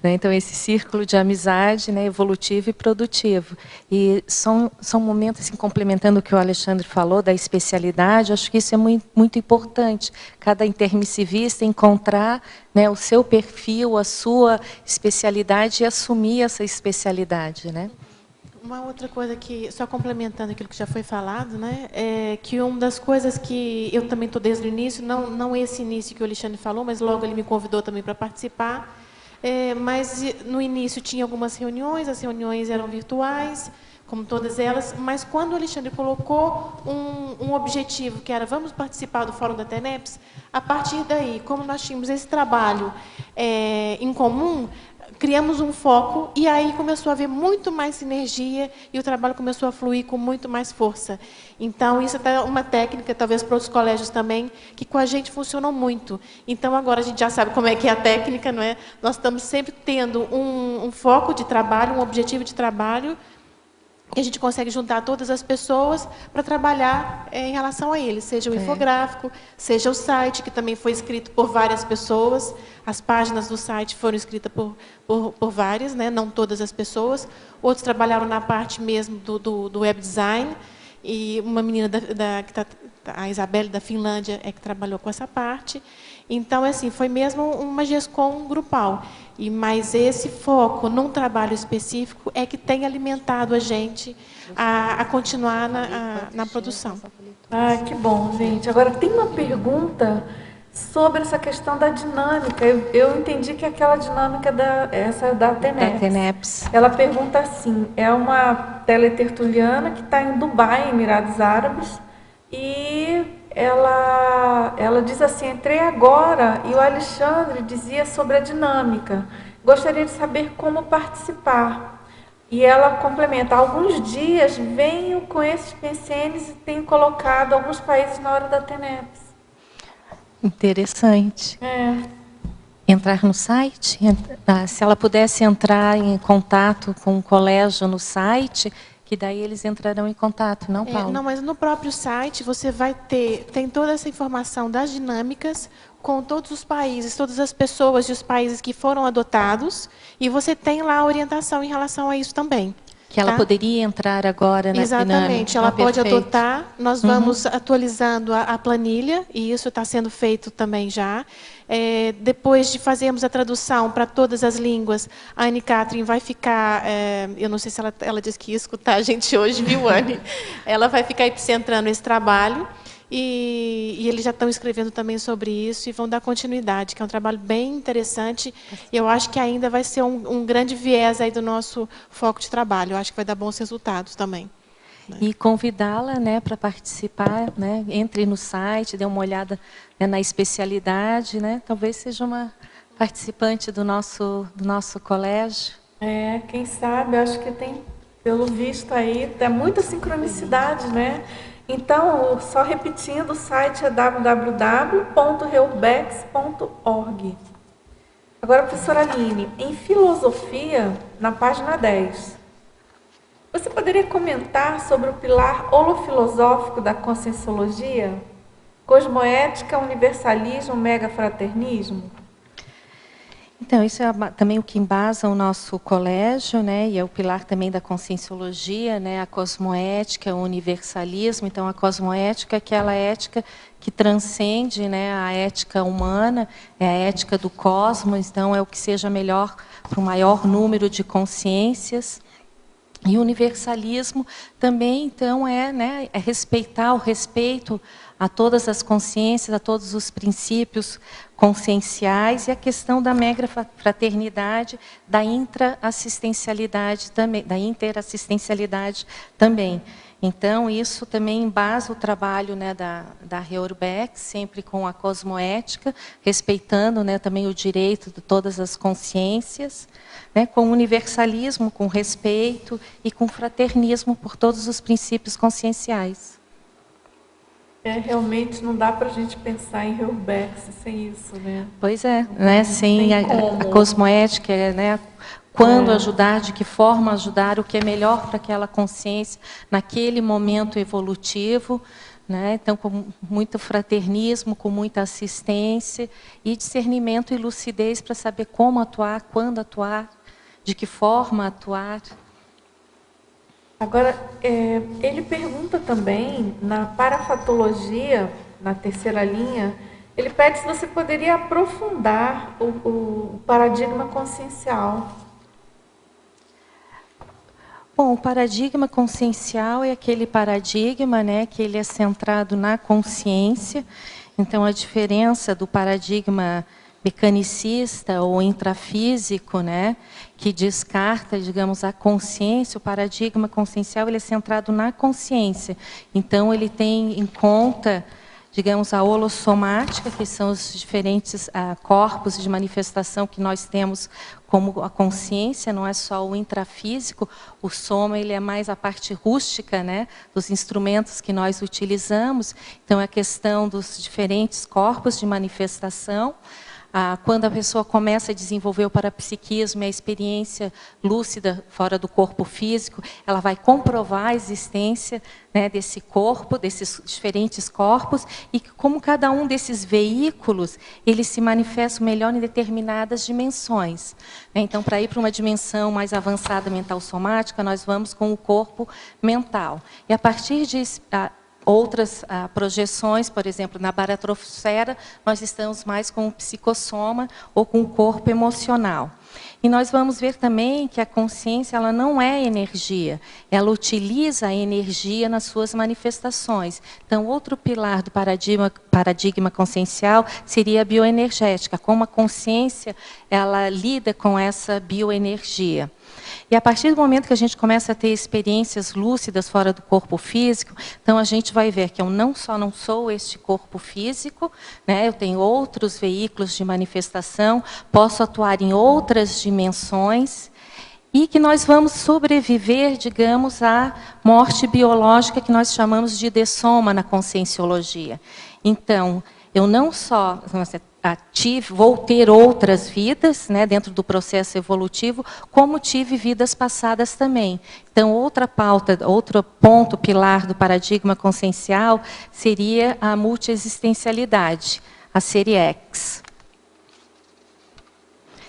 Né? Então, esse círculo de amizade, né, evolutivo e produtivo. E são momentos, assim, complementando o que o Alexandre falou, da especialidade, acho que isso é muito, muito importante. Cada intermissivista encontrar, né, o seu perfil, a sua especialidade e assumir essa especialidade, né? Uma outra coisa que, só complementando aquilo que já foi falado, né, é que uma das coisas que eu também estou desde o início, não esse início que o Alexandre falou, mas logo ele me convidou também para participar, mas no início tinha algumas reuniões, as reuniões eram virtuais, como todas elas, mas quando o Alexandre colocou um objetivo, que era vamos participar do Fórum da TENEPS, a partir daí, como nós tínhamos esse trabalho em comum, criamos um foco e aí começou a haver muito mais sinergia e o trabalho começou a fluir com muito mais força. Então, isso é uma técnica, talvez para outros colégios também, que com a gente funcionou muito. Então, agora a gente já sabe como é que é a técnica, não é? Nós estamos sempre tendo um foco de trabalho, um objetivo de trabalho, que a gente consegue juntar todas as pessoas para trabalhar em relação a ele, seja o infográfico, seja o site, que também foi escrito por várias pessoas, as páginas do site foram escritas por várias, né? Não todas as pessoas, outros trabalharam na parte mesmo do web design, e uma menina a Isabelle da Finlândia que trabalhou com essa parte. Então, assim, foi mesmo uma GESCOM grupal. Mas esse foco num trabalho específico é que tem alimentado a gente a continuar na produção. Que bom, gente. Agora, tem uma pergunta sobre essa questão da dinâmica. Eu entendi que aquela dinâmica da TENEPS. Ela pergunta assim, é uma teletertuliana que está em Dubai, Emirados Árabes, e ela diz assim, entrei agora e o Alexandre dizia sobre a dinâmica. Gostaria de saber como participar. E ela complementa, há alguns dias venho com esses PCNs e tenho colocado alguns países na hora da TENEPS. Interessante. Entrar no site? Se ela pudesse entrar em contato com o colégio no site, que daí eles entrarão em contato, não, Paulo? Não, mas no próprio site você vai tem toda essa informação das dinâmicas com todos os países, todas as pessoas dos países que foram adotados, e você tem lá a orientação em relação a isso também. Que ela poderia entrar agora na Exatamente, dinâmica. ela pode Perfeito. adotar, nós vamos atualizando a planilha, e isso está sendo feito também já. Depois de fazermos a tradução para todas as línguas, a Anne Catherine vai ficar, eu não sei se ela disse que ia escutar a gente hoje, viu, Anne? Ela vai ficar epicentrando esse trabalho, e eles já estão escrevendo também sobre isso e vão dar continuidade, que é um trabalho bem interessante. Eu acho que ainda vai ser um grande viés aí do nosso foco de trabalho. Eu acho que vai dar bons resultados também. E convidá-la, né, para participar, né, entre no site, dê uma olhada, né, na especialidade, né, talvez seja uma participante do nosso colégio. Quem sabe, acho que tem, pelo visto aí, tem muita sincronicidade, né? Então, só repetindo, o site é www.reurbex.org. Agora, professora Aline, em filosofia, na página 10, você poderia comentar sobre o pilar holofilosófico da conscienciologia? Cosmoética, universalismo, megafraternismo? Então, isso é também o que embasa o nosso colégio, né? E é o pilar também da conscienciologia, né? A cosmoética, o universalismo. Então, a cosmoética é aquela ética que transcende, né, a ética humana, é a ética do cosmos, então é o que seja melhor para o maior número de consciências. E o universalismo também, então, é respeitar o respeito a todas as consciências, a todos os princípios conscienciais, e a questão da megafraternidade, da interassistencialidade também. Então, isso também embasa o trabalho, né, da Reurbex, sempre com a cosmoética, respeitando, né, também o direito de todas as consciências, né, com universalismo, com respeito e com fraternismo por todos os princípios conscienciais. Realmente não dá para a gente pensar em Reurbex sem isso, né? Pois é, né, sem a cosmoética, né, quando ajudar, de que forma ajudar, o que é melhor para aquela consciência naquele momento evolutivo, né? Então, com muito fraternismo, com muita assistência e discernimento e lucidez para saber como atuar, quando atuar, de que forma atuar. Agora, ele pergunta também, na parafatologia, na terceira linha, ele pede se você poderia aprofundar o paradigma consciencial. Bom, o paradigma consciencial é aquele paradigma, né, que ele é centrado na consciência. Então, a diferença do paradigma mecanicista ou intrafísico, né, que descarta, digamos, a consciência, o paradigma consciencial, ele é centrado na consciência. Então, ele tem em conta, digamos, a holossomática, que são os diferentes corpos de manifestação que nós temos como a consciência, não é só o intrafísico. O soma, ele é mais a parte rústica, né, dos instrumentos que nós utilizamos. Então, é a questão dos diferentes corpos de manifestação. Quando a pessoa começa a desenvolver o parapsiquismo e a experiência lúcida fora do corpo físico, ela vai comprovar a existência, né, desse corpo, desses diferentes corpos, e como cada um desses veículos, ele se manifesta melhor em determinadas dimensões. Então, para ir para uma dimensão mais avançada mental somática, nós vamos com o corpo mental. E a partir de outras projeções, por exemplo, na baratrosfera, nós estamos mais com o psicossoma ou com o corpo emocional. E nós vamos ver também que a consciência, ela não é energia, ela utiliza a energia nas suas manifestações. Então, outro pilar do paradigma consciencial seria a bioenergética, como a consciência ela lida com essa bioenergia. E a partir do momento que a gente começa a ter experiências lúcidas fora do corpo físico, então a gente vai ver que eu não sou este corpo físico, né? Eu tenho outros veículos de manifestação, posso atuar em outras dimensões, e que nós vamos sobreviver, digamos, à morte biológica que nós chamamos de dessoma na conscienciologia. Então, eu não só vou ter outras vidas, né, dentro do processo evolutivo, como tive vidas passadas também. Então, outra pauta, outro ponto, pilar do paradigma consciencial seria a multiexistencialidade, a série X.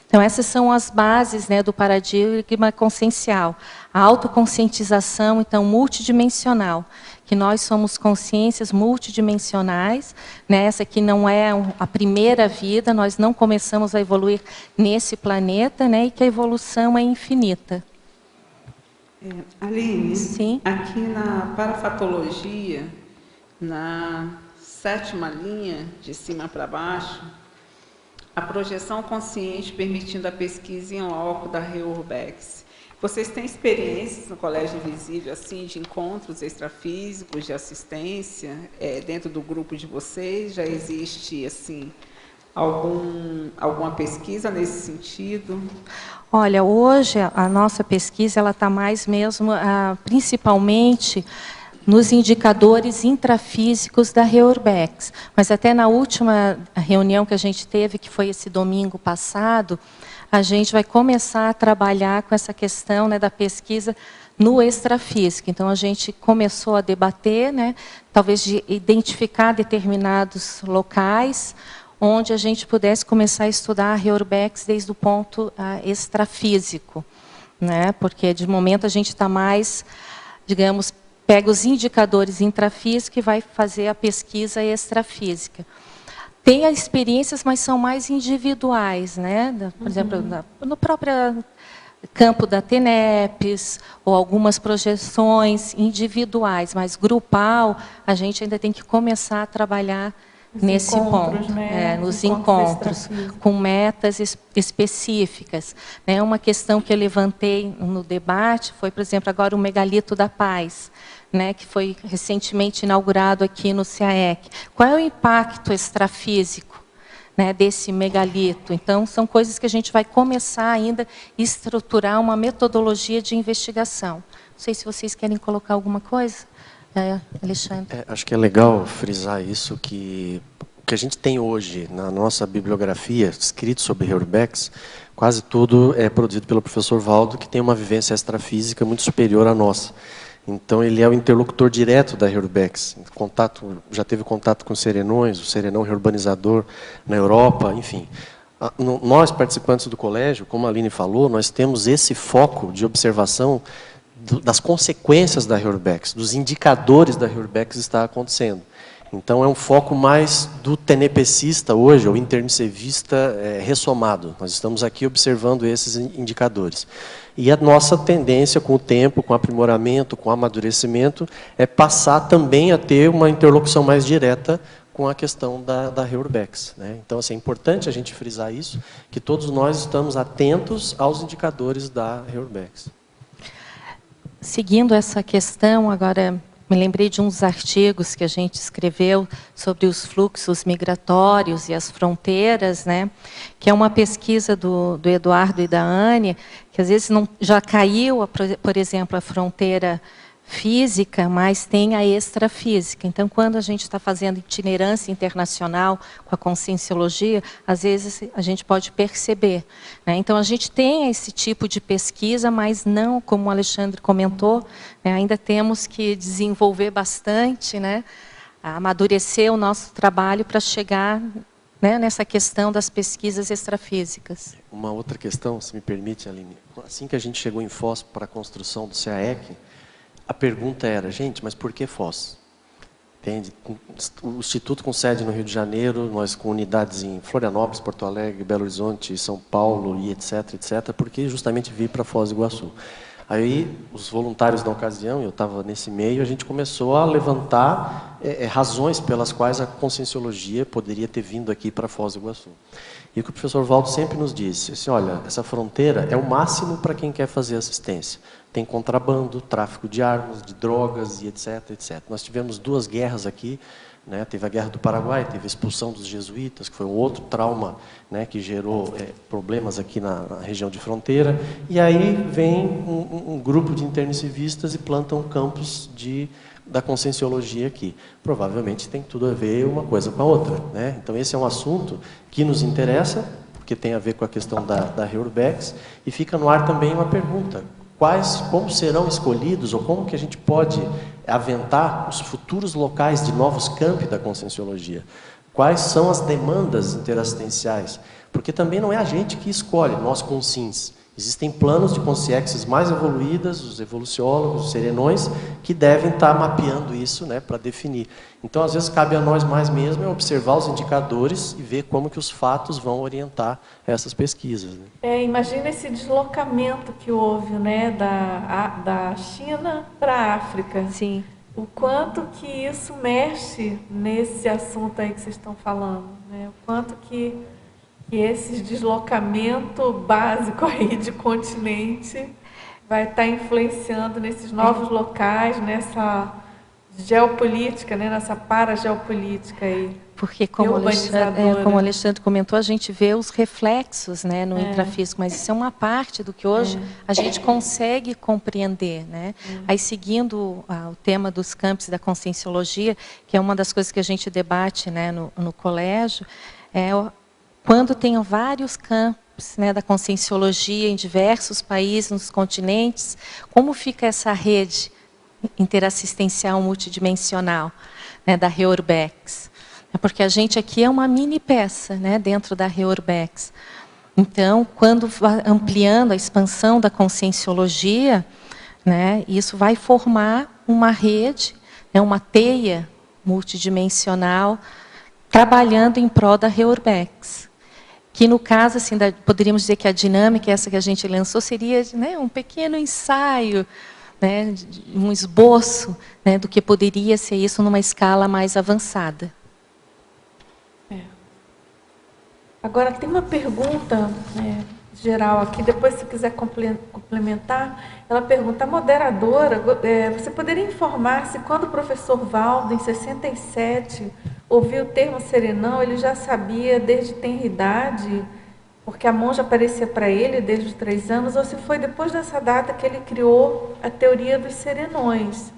Então, essas são as bases, né, do paradigma consciencial. A autoconscientização, então, multidimensional, que nós somos consciências multidimensionais, né? Essa aqui não é a primeira vida, nós não começamos a evoluir nesse planeta, né? E que a evolução é infinita. Aline, sim? Aqui na parafatologia, na 7ª linha, de cima para baixo, a projeção consciente permitindo a pesquisa em loco da Reurbex. Vocês têm experiências no Colégio Invisível, assim, de encontros extrafísicos, de assistência, dentro do grupo de vocês? Já existe, assim, alguma pesquisa nesse sentido? Olha, hoje a nossa pesquisa ela está mais mesmo, principalmente, nos indicadores intrafísicos da Reurbex. Mas até na última reunião que a gente teve, que foi esse domingo passado, a gente vai começar a trabalhar com essa questão, né, da pesquisa no extrafísico. Então, a gente começou a debater, né, talvez de identificar determinados locais onde a gente pudesse começar a estudar a Reurbex desde o ponto extrafísico, né, porque de momento a gente está mais, digamos, pega os indicadores intrafísicos e vai fazer a pesquisa extrafísica. Tem as experiências, mas são mais individuais, né? Por exemplo, no próprio campo da TENEPS, ou algumas projeções individuais, mas grupal, a gente ainda tem que começar a trabalhar nesse ponto, né? Nos encontros, com metas específicas. Né? Uma questão que eu levantei no debate foi, por exemplo, agora o Megalito da Paz, né, que foi recentemente inaugurado aqui no CAEC. Qual é o impacto extrafísico, né, desse megalito? Então, são coisas que a gente vai começar ainda a estruturar uma metodologia de investigação. Não sei se vocês querem colocar alguma coisa, Alexandre. Acho que é legal frisar isso, que o que a gente tem hoje na nossa bibliografia, escrito sobre Reurbex, quase tudo é produzido pelo professor Valdo, que tem uma vivência extrafísica muito superior à nossa. Então, ele é o interlocutor direto da Reurbex. Já teve contato com serenões, o serenão reurbanizador na Europa, enfim. Nós, participantes do colégio, como a Aline falou, nós temos esse foco de observação das consequências da Reurbex, dos indicadores da Reurbex está acontecendo. Então, é um foco mais do tenepecista hoje, ou intermissivista ressomado. Nós estamos aqui observando esses indicadores. E a nossa tendência com o tempo, com o aprimoramento, com o amadurecimento, é passar também a ter uma interlocução mais direta com a questão da Reurbex, né? Então, assim, é importante a gente frisar isso, que todos nós estamos atentos aos indicadores da Reurbex. Seguindo essa questão, agora me lembrei de uns artigos que a gente escreveu sobre os fluxos migratórios e as fronteiras, né? Que é uma pesquisa do Eduardo e da Anne, que às vezes não, já caiu, por exemplo, a fronteira física, mas tem a extrafísica. Então, quando a gente está fazendo itinerância internacional com a conscienciologia, às vezes a gente pode perceber, né? Então, a gente tem esse tipo de pesquisa, mas não, como o Alexandre comentou, né, ainda temos que desenvolver bastante, né, amadurecer o nosso trabalho para chegar, né, nessa questão das pesquisas extrafísicas. Uma outra questão, se me permite, Aline. Assim que a gente chegou em Foz para a construção do CAEC, a pergunta era, gente, mas por que Foz? Entende? O Instituto com sede no Rio de Janeiro, nós com unidades em Florianópolis, Porto Alegre, Belo Horizonte, São Paulo e etc, porque justamente vir para Foz do Iguaçu. Aí, os voluntários da ocasião, eu estava nesse meio, a gente começou a levantar razões pelas quais a conscienciologia poderia ter vindo aqui para Foz do Iguaçu. E o que o professor Valdo sempre nos disse, assim, olha, essa fronteira é o máximo para quem quer fazer assistência. Tem contrabando, tráfico de armas, de drogas e etc. Nós tivemos 2 guerras aqui, né? Teve a Guerra do Paraguai, teve a expulsão dos jesuítas, que foi um outro trauma, né, que gerou problemas aqui na região de fronteira. E aí vem um grupo de intermissivistas e plantam campos de da conscienciologia aqui. Provavelmente tem tudo a ver uma coisa com a outra, né? Então esse é um assunto que nos interessa, porque tem a ver com a questão da Reurbex, e fica no ar também uma pergunta: como serão escolhidos, ou como que a gente pode aventar os futuros locais de novos campi da conscienciologia? Quais são as demandas interassistenciais? Porque também não é a gente que escolhe, nós conscientes. Existem planos de consciências mais evoluídas, os evoluciólogos, os serenões, que devem estar mapeando isso, né, para definir. Então, às vezes, cabe a nós mais mesmo observar os indicadores e ver como que os fatos vão orientar essas pesquisas. Né? Imagina esse deslocamento que houve, né, da China para a África. Sim. O quanto que isso mexe nesse assunto aí que vocês estão falando, né? O quanto que esse deslocamento básico aí de continente vai estar influenciando nesses novos locais, nessa geopolítica, né? Nessa parageopolítica aí. Porque, como o Alexandre comentou, a gente vê os reflexos, né, no intrafísico, mas isso é uma parte do que hoje a gente consegue compreender. Né? Aí, seguindo o tema dos campos da conscienciologia, que é uma das coisas que a gente debate, né, no colégio, quando tem vários campos, né, da conscienciologia em diversos países, nos continentes, como fica essa rede interassistencial multidimensional, né, da Reurbex? Porque a gente aqui é uma mini peça, né, dentro da Reurbex. Então, quando vai ampliando a expansão da conscienciologia, né, isso vai formar uma rede, né, uma teia multidimensional, trabalhando em prol da Reurbex. Que, no caso, assim, poderíamos dizer que a dinâmica, essa que a gente lançou, seria, né, um pequeno ensaio, né, um esboço, né, do que poderia ser isso numa escala mais avançada. Agora, tem uma pergunta geral aqui, depois se quiser complementar, ela pergunta: a moderadora, você poderia informar se quando o professor Valdo, em 67, ouviu o termo serenão, ele já sabia desde tenra idade, porque a monja aparecia para ele desde os 3 anos, ou se foi depois dessa data que ele criou a teoria dos serenões?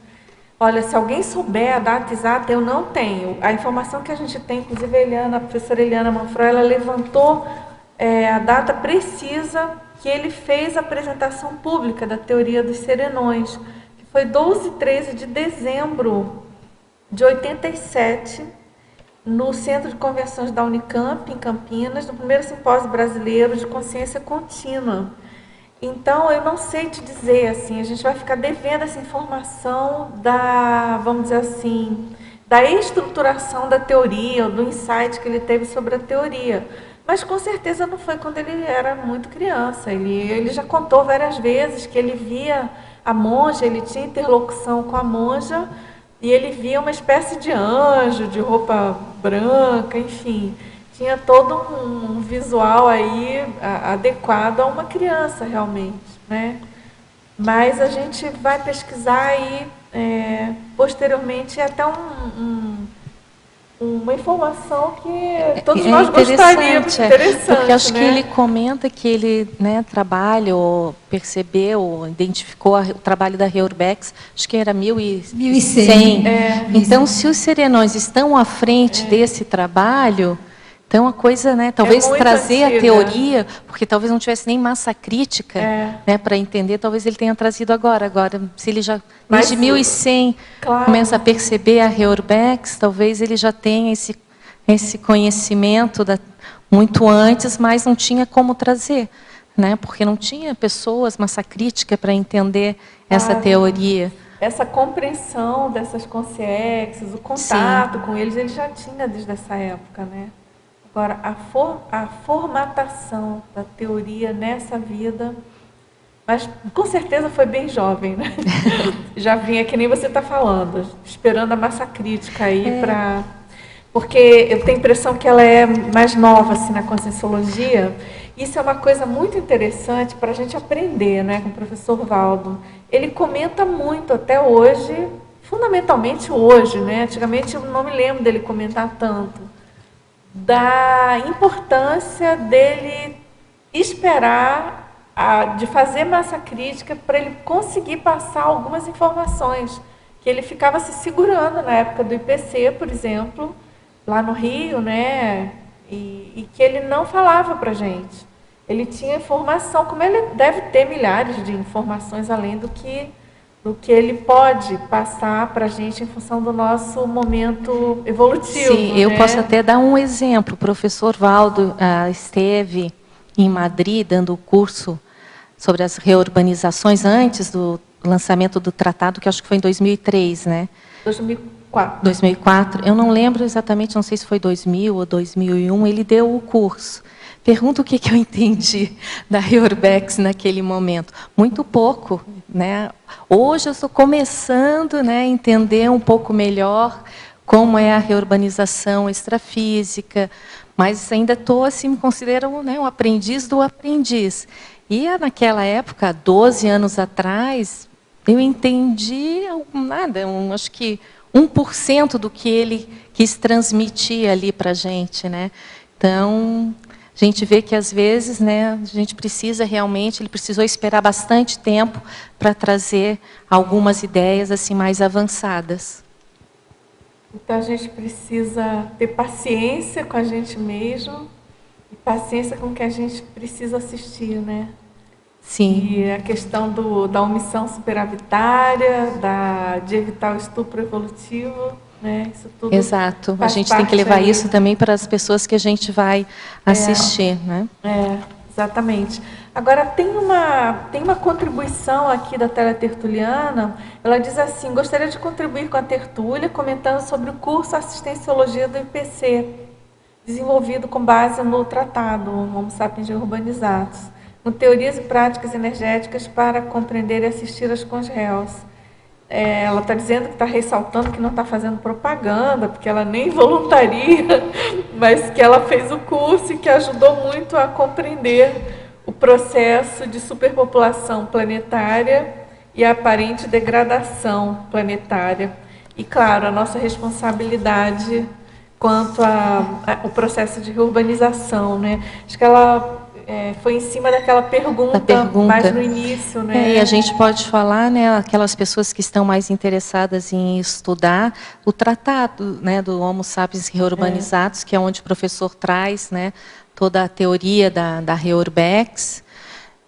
Olha, se alguém souber a data exata, eu não tenho. A informação que a gente tem, inclusive a professora Eliana Manfroy, ela levantou a data precisa que ele fez a apresentação pública da teoria dos serenões, que foi 12 e 13 de dezembro de 87, no Centro de Convenções da Unicamp, em Campinas, no primeiro simpósio brasileiro de consciência contínua. Então, eu não sei te dizer, assim, a gente vai ficar devendo essa informação vamos dizer assim, da estruturação da teoria, ou do insight que ele teve sobre a teoria. Mas, com certeza, não foi quando ele era muito criança. Ele já contou várias vezes que ele via a monja, ele tinha interlocução com a monja, e ele via uma espécie de anjo, de roupa branca, enfim. Tinha todo um visual aí adequado a uma criança, realmente, né? Mas a gente vai pesquisar aí, posteriormente, até uma informação que todos nós gostaríamos. Interessante, porque acho que né? ele comenta que ele, né, trabalha, ou percebeu, ou identificou o trabalho da Reurbex, acho que era 1100. Então, se os serenões estão à frente desse trabalho, então a coisa, né, talvez trazer antiga. A teoria, porque talvez não tivesse nem massa crítica, né, para entender, talvez ele tenha trazido agora. Agora, se ele já, desde 1100, começa a perceber a Reurbex, talvez ele já tenha esse conhecimento muito antes, mas não tinha como trazer, né, porque não tinha pessoas, massa crítica para entender essa teoria. Essa compreensão dessas consciências, o contato com eles, ele já tinha desde essa época, né? Agora, a formatação da teoria nessa vida, mas com certeza foi bem jovem, né? Já vinha, que nem você está falando, esperando a massa crítica aí para... Porque eu tenho a impressão que ela é mais nova assim, na conscienciologia. Isso é uma coisa muito interessante para a gente aprender, né, com o professor Valdo. Ele comenta muito até hoje, fundamentalmente hoje, né? Antigamente eu não me lembro dele comentar tanto, da importância dele esperar, de fazer massa crítica para ele conseguir passar algumas informações que ele ficava se segurando na época do IPC, por exemplo, lá no Rio, né? E que ele não falava para a gente. Ele tinha informação, como ele deve ter milhares de informações além do que ele pode passar para a gente em função do nosso momento evolutivo. Sim, eu posso até dar um exemplo. O professor Valdo esteve em Madrid dando o curso sobre as reurbanizações antes do lançamento do tratado, que acho que foi em 2003, né? 2004. 2004. Eu não lembro exatamente, não sei se foi 2000 ou 2001, ele deu o curso. Pergunta o que eu entendi da Reurbex naquele momento. Muito pouco, né? Hoje eu estou começando, né, a entender um pouco melhor como é a reurbanização extrafísica, mas ainda estou, assim, me considero, né, um aprendiz do aprendiz. E naquela época, 12 anos atrás, eu entendi nada, acho que 1% do que ele quis transmitir ali para a gente, né? Então, a gente vê que, às vezes, né, a gente precisa realmente, ele precisou esperar bastante tempo para trazer algumas ideias assim mais avançadas. Então, a gente precisa ter paciência com a gente mesmo e paciência com o que a gente precisa assistir, né? Sim. E a questão da omissão superavitária, de evitar o estupro evolutivo, né? Isso tudo. Exato. A gente tem que levar isso também para as pessoas que a gente vai assistir, né? Exatamente. Agora, tem uma contribuição aqui da Teletertuliana. Ela diz assim: gostaria de contribuir com a tertúlia comentando sobre o curso Assistenciologia do IPC, desenvolvido com base no tratado Homo Sapiens Urbanizados, com teorias e práticas energéticas para compreender e assistir as cons-réus. Ela está dizendo que está ressaltando que não está fazendo propaganda, porque ela nem voluntaria, mas que ela fez o curso e que ajudou muito a compreender o processo de superpopulação planetária e a aparente degradação planetária. E, claro, a nossa responsabilidade quanto ao processo de urbanização, né? Acho que ela foi em cima daquela pergunta mais no início, né? E a gente pode falar, né, aquelas pessoas que estão mais interessadas em estudar o tratado, né, do Homo Sapiens Reurbanizados, que é onde o professor traz, né, toda a teoria da Reurbex.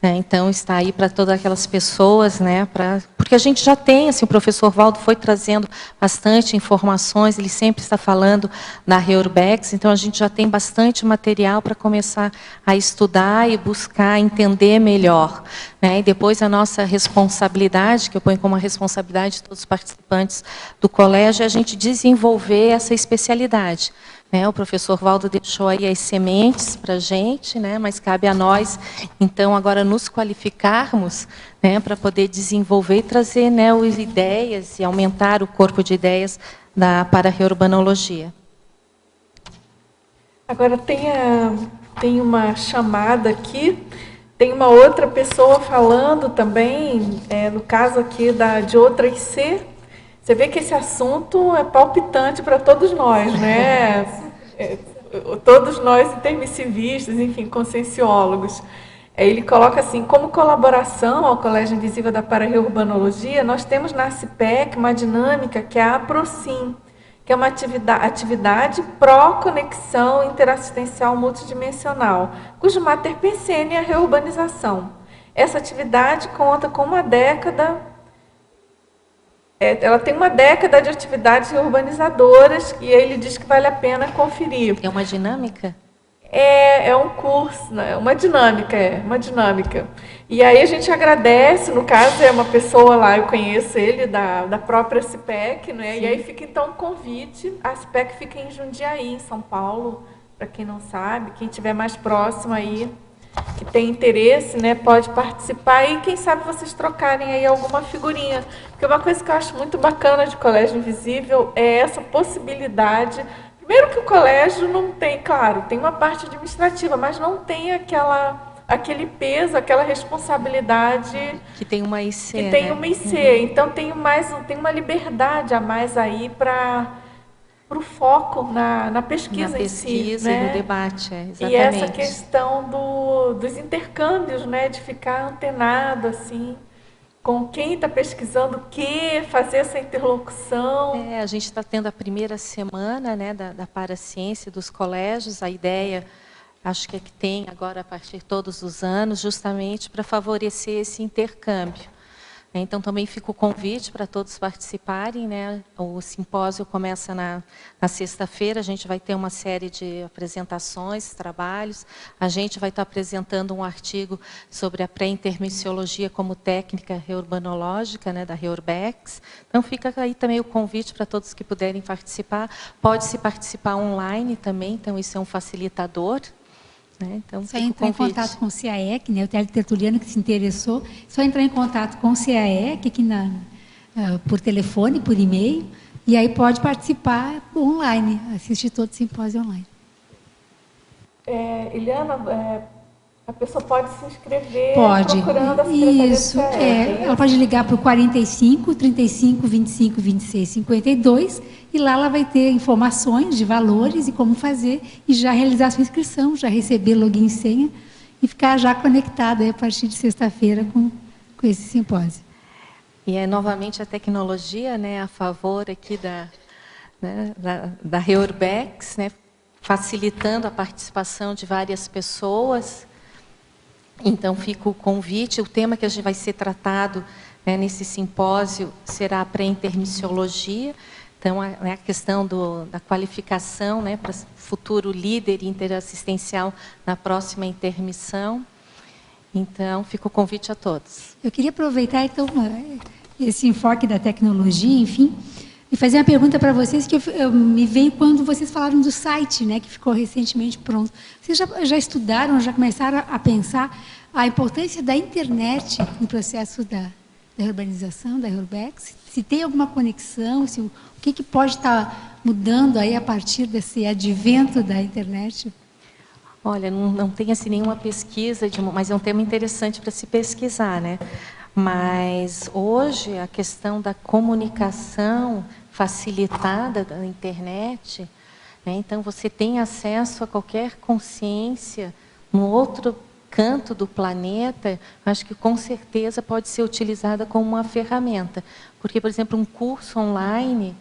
Então, está aí para todas aquelas pessoas, né, porque a gente já tem, assim, o professor Valdo foi trazendo bastante informações, ele sempre está falando da Reurbex, então a gente já tem bastante material para começar a estudar e buscar entender melhor, né, e depois a nossa responsabilidade, que eu ponho como a responsabilidade de todos os participantes do colégio, é a gente desenvolver essa especialidade. O professor Valdo deixou aí as sementes para a gente, né, mas cabe a nós, então, agora nos qualificarmos, né, para poder desenvolver e trazer, né, as ideias e aumentar o corpo de ideias da para-reurbanologia. Agora, tem uma chamada aqui, tem uma outra pessoa falando também, no caso aqui de outra IC. Você vê que esse assunto é palpitante para todos nós, né? Todos nós intermissivistas, enfim, conscienciólogos. Ele coloca assim: como colaboração ao Colégio Invisível da Para-Reurbanologia, nós temos na CIPEC uma dinâmica que é a APROCIM, que é uma atividade pró-conexão interassistencial multidimensional, cujo mater pensene é a reurbanização. Essa atividade conta com uma década. Ela tem uma década de atividades urbanizadoras e ele diz que vale a pena conferir. É uma dinâmica? É um curso, né? Uma dinâmica. E aí a gente agradece, no caso é uma pessoa lá, eu conheço ele, da própria CIPEC, né? Sim. E aí fica então um convite, a CIPEC fica em Jundiaí, em São Paulo, para quem não sabe, quem estiver mais próximo aí, que tem interesse, né, pode participar e quem sabe vocês trocarem aí alguma figurinha. Porque uma coisa que eu acho muito bacana de Colégio Invisível é essa possibilidade. Primeiro que o colégio não tem, claro, tem uma parte administrativa, mas não tem aquele peso, aquela responsabilidade que tem uma IC. Que tem uma IC. Então tem uma liberdade a mais aí para o foco na pesquisa em si, né? E no debate, exatamente. E essa questão dos intercâmbios, né, de ficar antenado assim com quem está pesquisando o quê, fazer essa interlocução. A gente está tendo a primeira semana, né, da Paraciência dos colégios. A ideia, acho que é que tem agora a partir de todos os anos, justamente para favorecer esse intercâmbio. Então, também fica o convite para todos participarem, né? O simpósio começa na sexta-feira, a gente vai ter uma série de apresentações, trabalhos. A gente vai estar apresentando um artigo sobre a pré-intermissiologia como técnica reurbanológica, né, da Reurbex. Então, fica aí também o convite para todos que puderem participar. Pode-se participar online também, então isso é um facilitador. Então, só entrar em contato com o CAEC, né, o teletertuliano que se interessou, só entrar em contato com o CAEC aqui por telefone, por e-mail, e aí pode participar online, assistir todo o simpósio online. Eliana, a pessoa pode se inscrever procurando a Secretaria Isso, do CAEC, ela pode ligar para o 45 35 25 26 52 e lá ela vai ter informações de valores e como fazer e já realizar sua inscrição, já receber login e senha e ficar já conectada a partir de sexta-feira com esse simpósio. E é novamente a tecnologia, né, a favor aqui da Reurbex, né, facilitando a participação de várias pessoas. Então, fica o convite. O tema que a gente vai ser tratado, né, nesse simpósio será a pré-intermissiologia. Então, a questão da qualificação, né, para futuro líder interassistencial na próxima intermissão. Então, fica o convite a todos. Eu queria aproveitar, então, esse enfoque da tecnologia, enfim, e fazer uma pergunta para vocês que me veio quando vocês falaram do site, né, que ficou recentemente pronto. Vocês já estudaram, já começaram a pensar a importância da internet no processo da urbanização, da Reurbex? Se tem alguma conexão, o que pode estar mudando aí a partir desse advento da internet? Olha, não tem assim nenhuma pesquisa, mas é um tema interessante para se pesquisar, né? Mas hoje a questão da comunicação facilitada da internet, né? Então você tem acesso a qualquer consciência no outro canto do planeta, acho que com certeza pode ser utilizada como uma ferramenta. Porque, por exemplo, um curso online,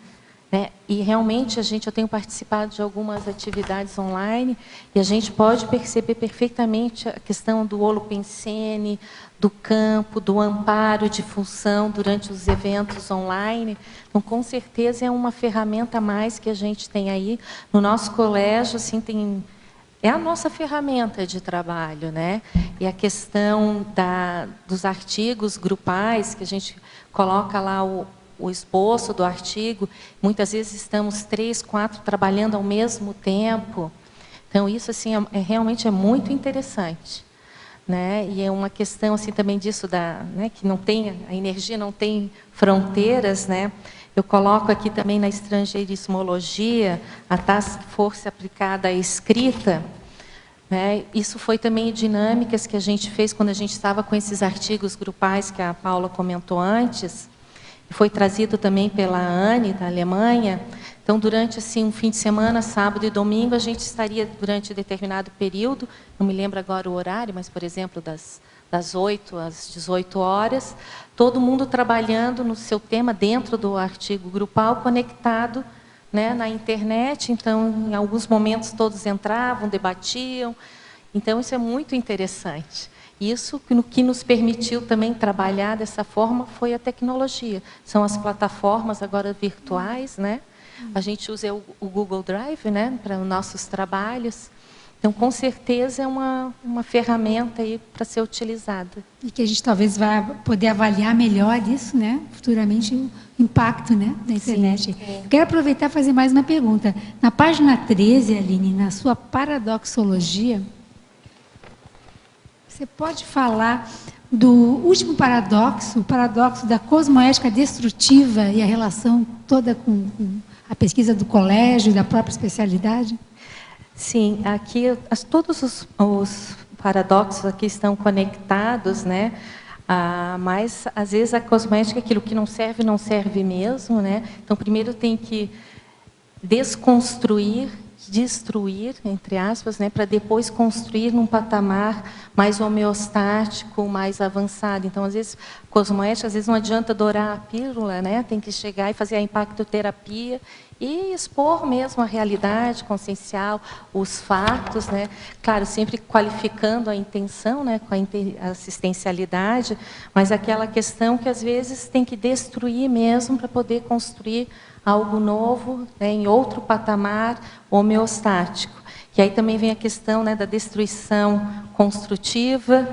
né, e realmente eu tenho participado de algumas atividades online, e a gente pode perceber perfeitamente a questão do holopensene, do campo, do amparo de função durante os eventos online. Então, com certeza, é uma ferramenta a mais que a gente tem aí. No nosso colégio, assim, é a nossa ferramenta de trabalho, né? E a questão dos artigos grupais, que a gente coloca lá o esboço do artigo, muitas vezes estamos 3, 4 trabalhando ao mesmo tempo. Então, isso assim, realmente é muito interessante, né? E é uma questão assim, também disso, né, que a energia não tem fronteiras, né? Eu coloco aqui também na estrangeirismologia a task force aplicada à escrita, né? Isso foi também dinâmicas que a gente fez quando a gente estava com esses artigos grupais que a Paula comentou antes. Foi trazido também pela Anne, da Alemanha. Então, durante assim, um fim de semana, sábado e domingo, a gente estaria, durante determinado período, não me lembro agora o horário, mas, por exemplo, das 8 às 18 horas, todo mundo trabalhando no seu tema dentro do artigo grupal, conectado, né, na internet. Então, em alguns momentos, todos entravam, debatiam. Então, isso é muito interessante. Isso que nos permitiu também trabalhar dessa forma foi a tecnologia. São as plataformas agora virtuais, né? A gente usa o Google Drive, né, para os nossos trabalhos. Então, com certeza, é uma ferramenta aí para ser utilizada. E que a gente talvez vá poder avaliar melhor isso, né, futuramente, o impacto, né, da internet. Sim, é. Eu quero aproveitar e fazer mais uma pergunta. Na página 13, Aline, na sua paradoxologia, você pode falar do último paradoxo, o paradoxo da cosmoética destrutiva e a relação toda com a pesquisa do colégio e da própria especialidade? Sim, aqui todos os paradoxos aqui estão conectados, né? Mas às vezes a cosmoética é aquilo que não serve mesmo, né? Então primeiro tem que desconstruir destruir, entre aspas, né, para depois construir num patamar mais homeostático, mais avançado. Então, às vezes, cosmoética, às vezes não adianta dourar a pílula, né, tem que chegar e fazer a impactoterapia e expor mesmo a realidade consciencial, os fatos, né? Claro, sempre qualificando a intenção, né, com a assistencialidade, mas aquela questão que às vezes tem que destruir mesmo para poder construir algo novo, né, em outro patamar homeostático. E aí também vem a questão, né, da destruição construtiva,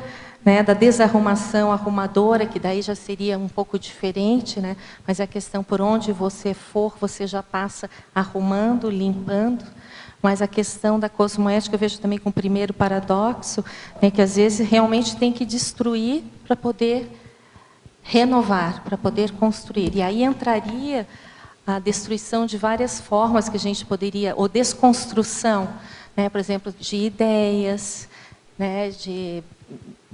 né, da desarrumação arrumadora, que daí já seria um pouco diferente, né, mas a questão por onde você for, você já passa arrumando, limpando. Mas a questão da cosmoética eu vejo também com o primeiro paradoxo, né, que às vezes realmente tem que destruir para poder renovar, para poder construir. E aí entraria a destruição de várias formas que a gente poderia, ou desconstrução, né, por exemplo, de ideias, né, de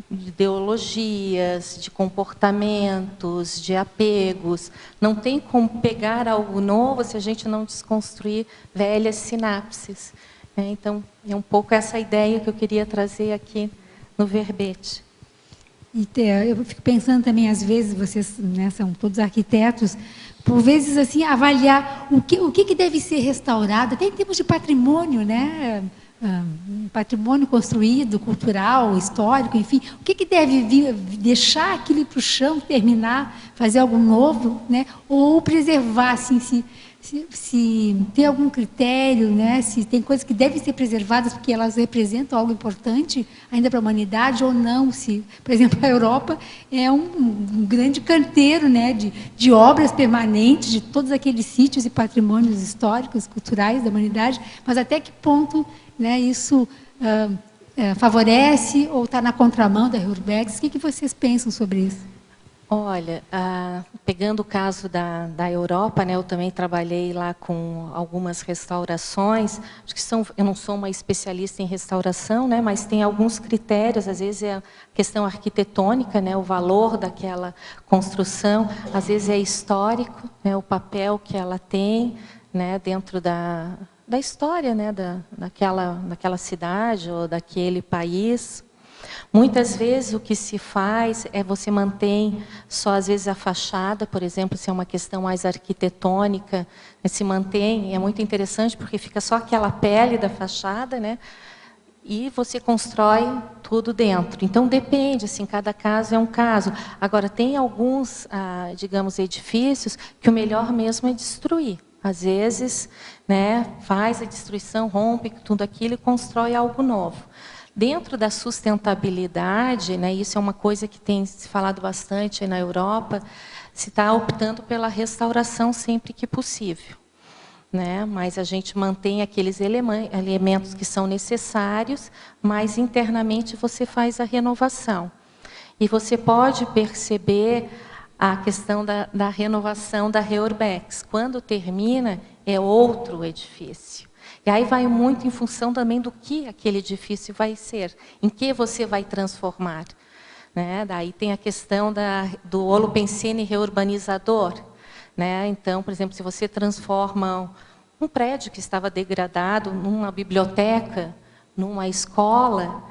ideologias, de comportamentos, de apegos. Não tem como pegar algo novo se a gente não desconstruir velhas sinapses. Então, é um pouco essa ideia que eu queria trazer aqui no verbete. E eu fico pensando também, às vezes, vocês, né, são todos arquitetos, por vezes assim, avaliar o que deve ser restaurado, até em termos de patrimônio, né? Patrimônio construído, cultural, histórico, enfim, o que deve deixar aquilo para o chão, terminar, fazer algo novo, né? Ou preservar, assim, se tem algum critério, né? Se tem coisas que devem ser preservadas porque elas representam algo importante ainda para a humanidade ou não. Se, por exemplo, a Europa é um grande canteiro, né, de obras permanentes de todos aqueles sítios e patrimônios históricos, culturais da humanidade, mas até que ponto, né, isso favorece ou está na contramão da Urbex? O que vocês pensam sobre isso? Olha, pegando o caso da Europa, né, eu também trabalhei lá com algumas restaurações. Acho que eu não sou uma especialista em restauração, né, mas tem alguns critérios. Às vezes é a questão arquitetônica, né, o valor daquela construção. Às vezes é histórico, né, o papel que ela tem, né, dentro da história, né, daquela cidade ou daquele país. Muitas vezes o que se faz é você mantém só às vezes a fachada, por exemplo, se é uma questão mais arquitetônica, né, se mantém, é muito interessante porque fica só aquela pele da fachada, né, e você constrói tudo dentro. Então depende, assim, cada caso é um caso. Agora tem alguns, digamos, edifícios que o melhor mesmo é destruir. Às vezes, né, faz a destruição, rompe tudo aquilo e constrói algo novo. Dentro da sustentabilidade, né, isso é uma coisa que tem se falado bastante na Europa, se está optando pela restauração sempre que possível, né? Mas a gente mantém aqueles elementos que são necessários, mas internamente você faz a renovação. E você pode perceber a questão da renovação da Reurbex. Quando termina, é outro edifício. E aí vai muito em função também do que aquele edifício vai ser, em que você vai transformar, né? Daí tem a questão do holopensene reurbanizador, né? Então, por exemplo, se você transforma um prédio que estava degradado numa biblioteca, numa escola,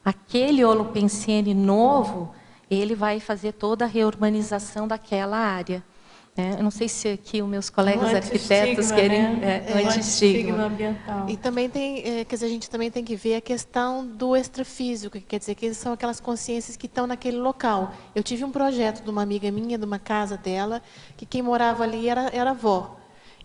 aquele holopensene novo, ele vai fazer toda a reurbanização daquela área. Eu não sei se aqui os meus colegas arquitetos querem, né? Anti-estigma ambiental. E também tem, quer dizer, a gente também tem que ver a questão do extrafísico, que quer dizer que são aquelas consciências que estão naquele local. Eu tive um projeto de uma amiga minha, de uma casa dela, que quem morava ali era a avó.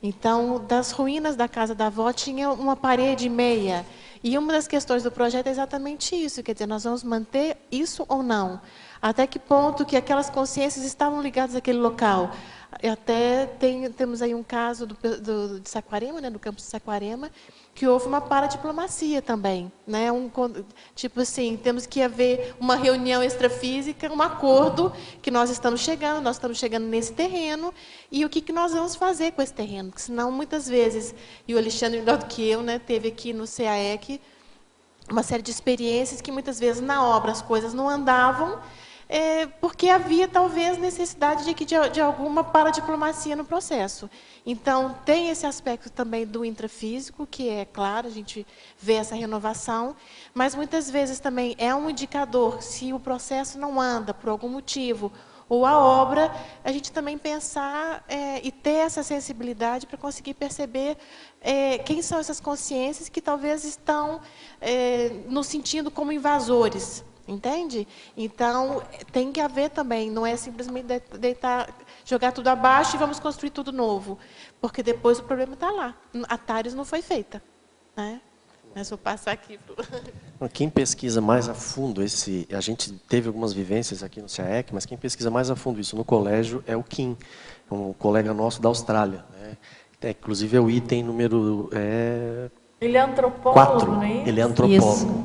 Então, das ruínas da casa da avó tinha uma parede meia. E uma das questões do projeto é exatamente isso, quer dizer, nós vamos manter isso ou não? Até que ponto que aquelas consciências estavam ligadas àquele local? Até temos aí um caso de Saquarema, né, do campus de Saquarema, que houve uma paradiplomacia também, né? Tipo assim, temos que haver uma reunião extrafísica, um acordo que nós estamos chegando nesse terreno, e o que nós vamos fazer com esse terreno? Porque senão, muitas vezes, e o Alexandre, melhor do que eu, né, teve aqui no CAEC uma série de experiências que muitas vezes na obra as coisas não andavam, porque havia talvez necessidade de alguma paradiplomacia no processo. Então, tem esse aspecto também do intrafísico, que é claro, a gente vê essa renovação, mas muitas vezes também é um indicador, se o processo não anda por algum motivo, ou a obra, a gente também pensar e ter essa sensibilidade para conseguir perceber quem são essas consciências que talvez estão nos sentindo como invasores, entende? Então, tem que haver também, não é simplesmente jogar tudo abaixo e vamos construir tudo novo, porque depois o problema está lá. A TARES não foi feita, né? Mas vou passar aqui. Quem pesquisa mais a fundo a gente teve algumas vivências aqui no CAEC, mas quem pesquisa mais a fundo isso no colégio é o Kim, um colega nosso da Austrália, né? Inclusive é o item número Ele é antropólogo, 4. não é isso? Ele é antropólogo.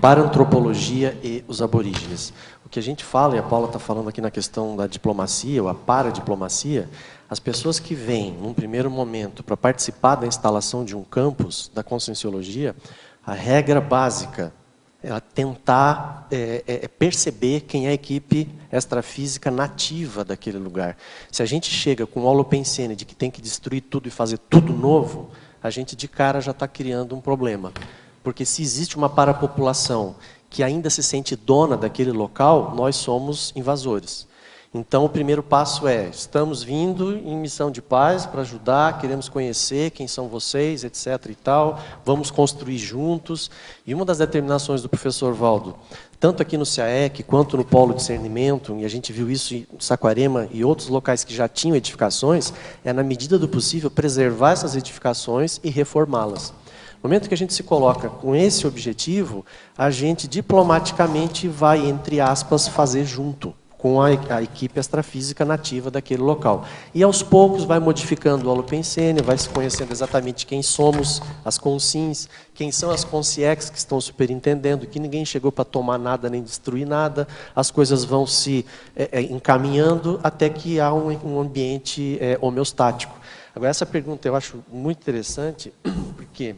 Para a antropologia e os aborígenes. O que a gente fala, e a Paula está falando aqui na questão da diplomacia, ou a paradiplomacia, as pessoas que vêm, num primeiro momento, para participar da instalação de um campus da conscienciologia, a regra básica é tentar perceber quem é a equipe extrafísica nativa daquele lugar. Se a gente chega com o holopensene de que tem que destruir tudo e fazer tudo novo, a gente de cara já está criando um problema. Porque se existe uma parapopulação que ainda se sente dona daquele local, nós somos invasores. Então, o primeiro passo estamos vindo em missão de paz para ajudar, queremos conhecer quem são vocês, etc. e tal, vamos construir juntos. E uma das determinações do professor Valdo, tanto aqui no CAEC quanto no Polo Discernimento, e a gente viu isso em Saquarema e outros locais que já tinham edificações, é, na medida do possível, preservar essas edificações e reformá-las. No momento que a gente se coloca com esse objetivo, a gente diplomaticamente vai, entre aspas, fazer junto com a equipe extrafísica nativa daquele local. E aos poucos vai modificando o holopensene, vai se conhecendo exatamente quem somos, as consins, quem são as consciex que estão superintendendo, que ninguém chegou para tomar nada nem destruir nada, as coisas vão se encaminhando até que há um ambiente homeostático. Agora, essa pergunta eu acho muito interessante, porque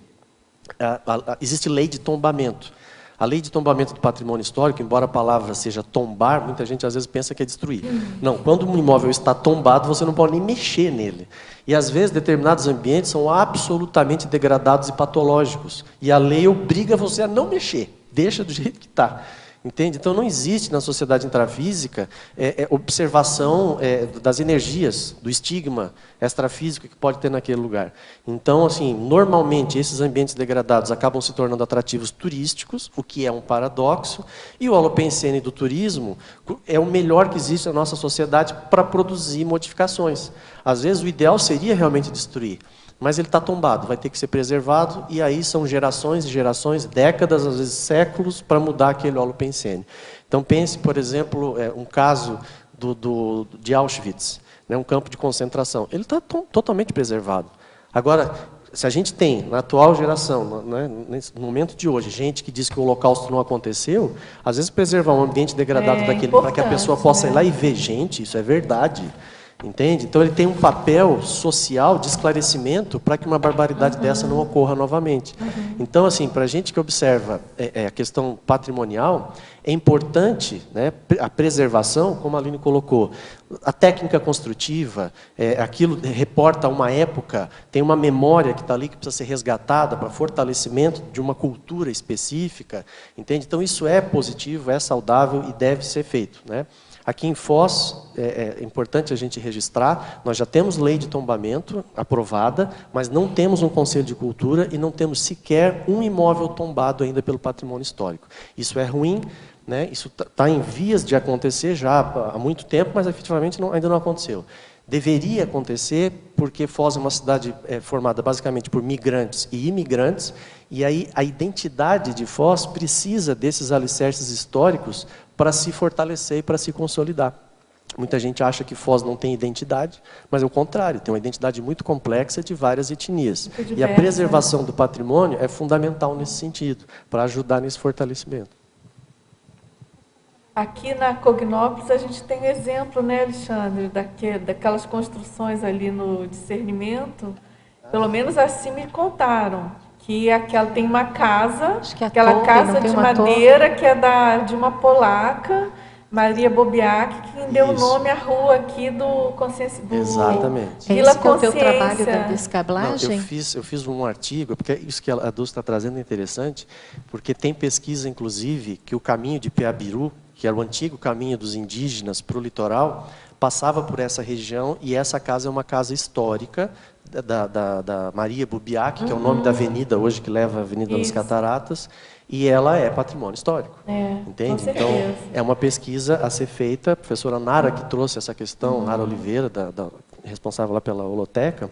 existe lei de tombamento. A lei de tombamento do patrimônio histórico, embora a palavra seja tombar, muita gente às vezes pensa que é destruir. Não, quando um imóvel está tombado, você não pode nem mexer nele. E às vezes determinados ambientes são absolutamente degradados e patológicos. E a lei obriga você a não mexer, deixa do jeito que está. Entende? Então não existe na sociedade intrafísica observação das energias, do estigma extrafísico que pode ter naquele lugar. Então, assim, normalmente esses ambientes degradados acabam se tornando atrativos turísticos, o que é um paradoxo, e o holopensene do turismo é o melhor que existe na nossa sociedade para produzir modificações. Às vezes o ideal seria realmente destruir, mas ele está tombado, vai ter que ser preservado, e aí são gerações e gerações, décadas, às vezes séculos, para mudar aquele holopensene. Então pense, por exemplo, um caso de Auschwitz, né, um campo de concentração. Ele está totalmente preservado. Agora, se a gente tem, na atual geração, né, no momento de hoje, gente que diz que o Holocausto não aconteceu, às vezes preservar um ambiente degradado daquele para que a pessoa possa ir lá e ver, gente, isso é verdade. Entende? Então ele tem um papel social de esclarecimento para que uma barbaridade dessa não ocorra novamente. Então, assim, para a gente que observa a questão patrimonial, é importante, né, a preservação, como a Aline colocou, a técnica construtiva, aquilo reporta uma época, tem uma memória que está ali que precisa ser resgatada para fortalecimento de uma cultura específica, entende? Então isso é positivo, é saudável e deve ser feito, né? Aqui em Foz, é importante a gente registrar, nós já temos lei de tombamento aprovada, mas não temos um Conselho de Cultura e não temos sequer um imóvel tombado ainda pelo patrimônio histórico. Isso é ruim, né? Isso está em vias de acontecer já há muito tempo, mas efetivamente ainda não aconteceu. Deveria acontecer, porque Foz é uma cidade formada basicamente por migrantes e imigrantes, e aí a identidade de Foz precisa desses alicerces históricos para se fortalecer e para se consolidar. Muita gente acha que Foz não tem identidade, mas é o contrário, tem uma identidade muito complexa de várias etnias. E a preservação do patrimônio é fundamental nesse sentido, para ajudar nesse fortalecimento. Aqui na Cognópolis a gente tem exemplo, né, Alexandre, daquelas construções ali no discernimento, pelo menos assim me contaram, que tem uma casa, aquela casa de madeira que é de uma polaca, Maria Bobiac, que deu Isso. nome à rua aqui do Consciência do Exatamente. É Vila esse que é o teu Consciência. trabalho da Não, descablagem? eu fiz um artigo, porque isso que a Dulce está trazendo é interessante, porque tem pesquisa, inclusive, que o caminho de Peabiru, que era o antigo caminho dos indígenas para o litoral, passava por essa região, e essa casa é uma casa histórica da Maria Bubiac, que é o nome da avenida hoje que leva a Avenida das Isso. Cataratas, e ela é patrimônio histórico. Com Entende? Então, certeza. é uma pesquisa a ser feita. A professora Nara, que trouxe essa questão, Nara Oliveira, responsável lá pela holoteca,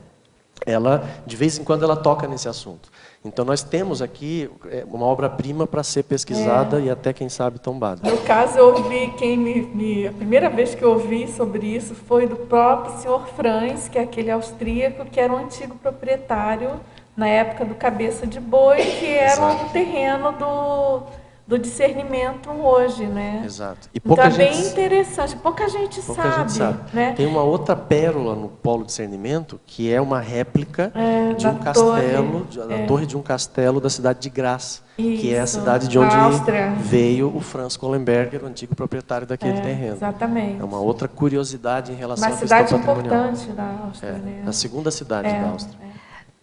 ela, de vez em quando, ela toca nesse assunto. Então, nós temos aqui uma obra-prima para ser pesquisada e até, quem sabe, tombada. No caso, eu ouvi a primeira vez que eu ouvi sobre isso foi do próprio senhor Franz, que é aquele austríaco que era um antigo proprietário na época do Cabeça de Boi, que era um terreno do discernimento hoje, né? Exato. E Então pouca é bem gente, pouca gente sabe, né? Tem uma outra pérola no Polo Discernimento, que é uma réplica de da um castelo, da torre de um castelo da cidade de Graz, que é a Isso, cidade de na onde Áustria. veio o Franz Kohlenberger, o antigo proprietário daquele terreno. Exatamente. É uma outra curiosidade em relação Uma à questão cidade patrimonial. importante da Áustria, né? A segunda cidade da Áustria.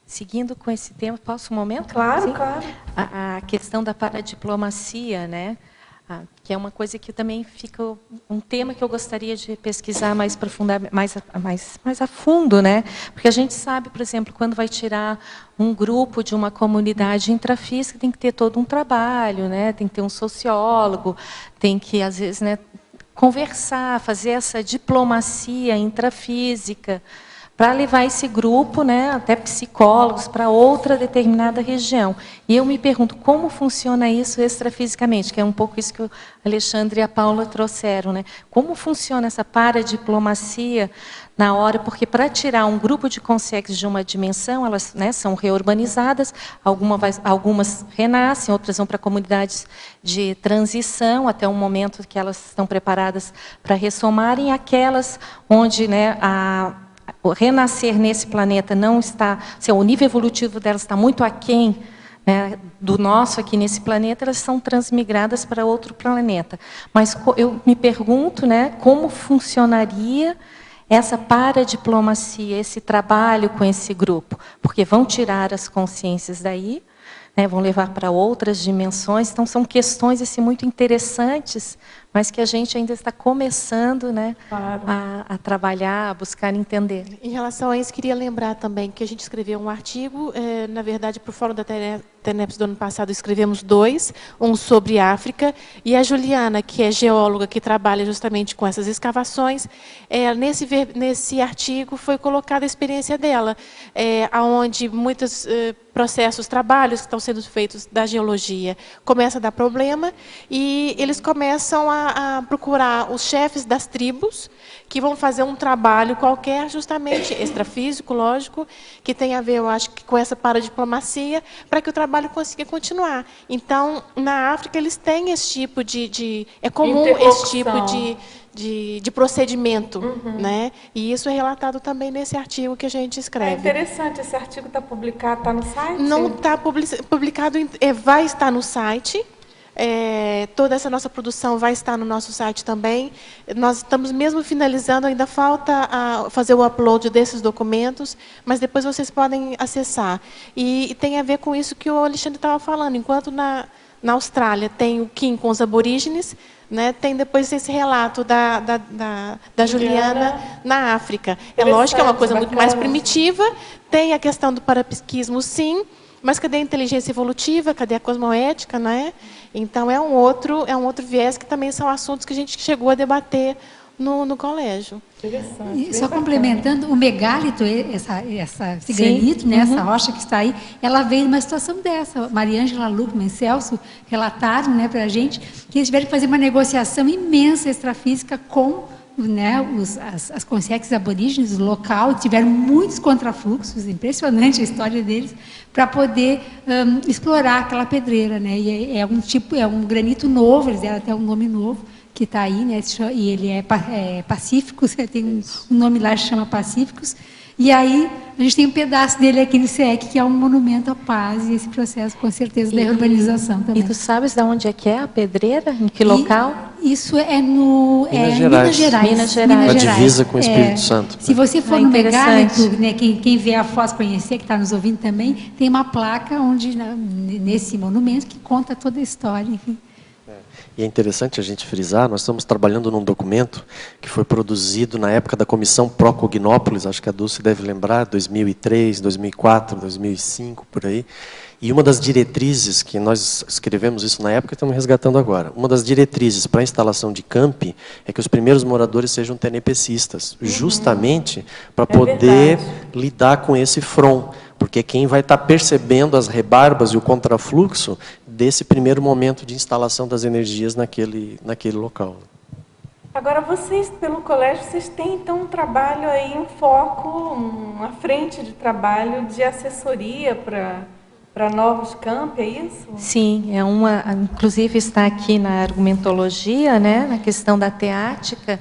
Seguindo com esse tema, posso um momento? Claro, Sim? claro. A questão da paradiplomacia, né? Que é uma coisa que também fica um tema que eu gostaria de pesquisar mais profundamente, mais a fundo, né? Porque a gente sabe, por exemplo, quando vai tirar um grupo de uma comunidade intrafísica, tem que ter todo um trabalho, né? Tem que ter um sociólogo, tem que, às vezes, né, conversar, fazer essa diplomacia intrafísica, para levar esse grupo, né, até psicólogos, para outra determinada região. E eu me pergunto, como funciona isso extrafisicamente? Que é um pouco isso que o Alexandre e a Paula trouxeram, né? Como funciona essa paradiplomacia na hora? Porque para tirar um grupo de consciências de uma dimensão, elas, né, são reurbanizadas, algumas renascem, outras vão para comunidades de transição, até um momento que elas estão preparadas para ressomarem, aquelas onde, né, o renascer nesse planeta não está, o nível evolutivo delas está muito aquém, né, do nosso aqui nesse planeta, elas são transmigradas para outro planeta. Mas eu me pergunto, né, como funcionaria essa paradiplomacia, esse trabalho com esse grupo? Porque vão tirar as consciências daí, né, vão levar para outras dimensões. Então, são questões assim, muito interessantes, mas que a gente ainda está começando, né, Claro. a trabalhar, a buscar entender. Em relação a isso, queria lembrar também que a gente escreveu um artigo, na verdade, para o Fórum da TENEPS do ano passado, escrevemos 2, um sobre África, e a Juliana, que é geóloga, que trabalha justamente com essas escavações, nesse artigo foi colocada a experiência dela, onde muitos processos, trabalhos que estão sendo feitos da geologia começam a dar problema, e eles começam a procurar os chefes das tribos, que vão fazer um trabalho qualquer, justamente extrafísico, lógico, que tem a ver, eu acho, com essa paradiplomacia, para que o trabalho consiga continuar. Então, na África, eles têm esse tipo é comum esse tipo de procedimento, né? E isso é relatado também nesse artigo que a gente É escreve. interessante, esse artigo está publicado, está no site? Não está publicado, vai estar no site. Toda essa nossa produção vai estar no nosso site também. Nós estamos mesmo finalizando, ainda falta fazer o upload desses documentos, mas depois vocês podem acessar. E tem a ver com isso que o Alexandre estava falando. Enquanto na Austrália tem o Kim com os aborígenes, né, tem depois esse relato da Juliana na África. É lógico que é uma coisa muito mais primitiva, tem a questão do parapsiquismo, sim, mas cadê a inteligência evolutiva, cadê a cosmoética, né? Então, é um outro viés que também são assuntos que a gente chegou a debater no colégio. Interessante. E só complementando, o megálito, esse granito, né, essa rocha que está aí, ela veio numa situação dessa. Mariângela, Luckmann, Celso relataram, né, para a gente que eles tiveram que fazer uma negociação imensa extrafísica com, né, as consciências aborígenes do local, tiveram muitos contrafluxos, impressionante a história deles, para poder explorar aquela pedreira, né? E é um granito novo, eles deram até um nome novo, que está aí, né? E ele é Pacíficos, tem um nome lá que se chama Pacíficos. E aí a gente tem um pedaço dele aqui no SEC, que é um monumento à paz, e esse processo, com certeza, da urbanização também. E tu sabes de onde é que é a pedreira? Em que local? Isso é no Minas Minas Gerais. Gerais. Minas Gerais. A divisa com o Espírito Santo. Se você for Ah, no interessante. Megálito, né, quem vê a Foz conhecer, que está nos ouvindo também, tem uma placa onde, nesse monumento que conta toda a história, enfim. E é interessante a gente frisar, nós estamos trabalhando num documento que foi produzido na época da Comissão Pró-Cognópolis, acho que a Dulce deve lembrar, 2003, 2004, 2005, por aí. E uma das diretrizes, que nós escrevemos isso na época e estamos resgatando agora, uma das diretrizes para a instalação de campi é que os primeiros moradores sejam tenepecistas, justamente para poder lidar com esse front, porque quem vai estar percebendo as rebarbas e o contrafluxo desse primeiro momento de instalação das energias naquele local. Agora, vocês, pelo colégio, vocês têm, então, um trabalho aí, um foco, uma frente de trabalho de assessoria para novos campi, é isso? Sim, inclusive está aqui na argumentologia, né, na questão da teática,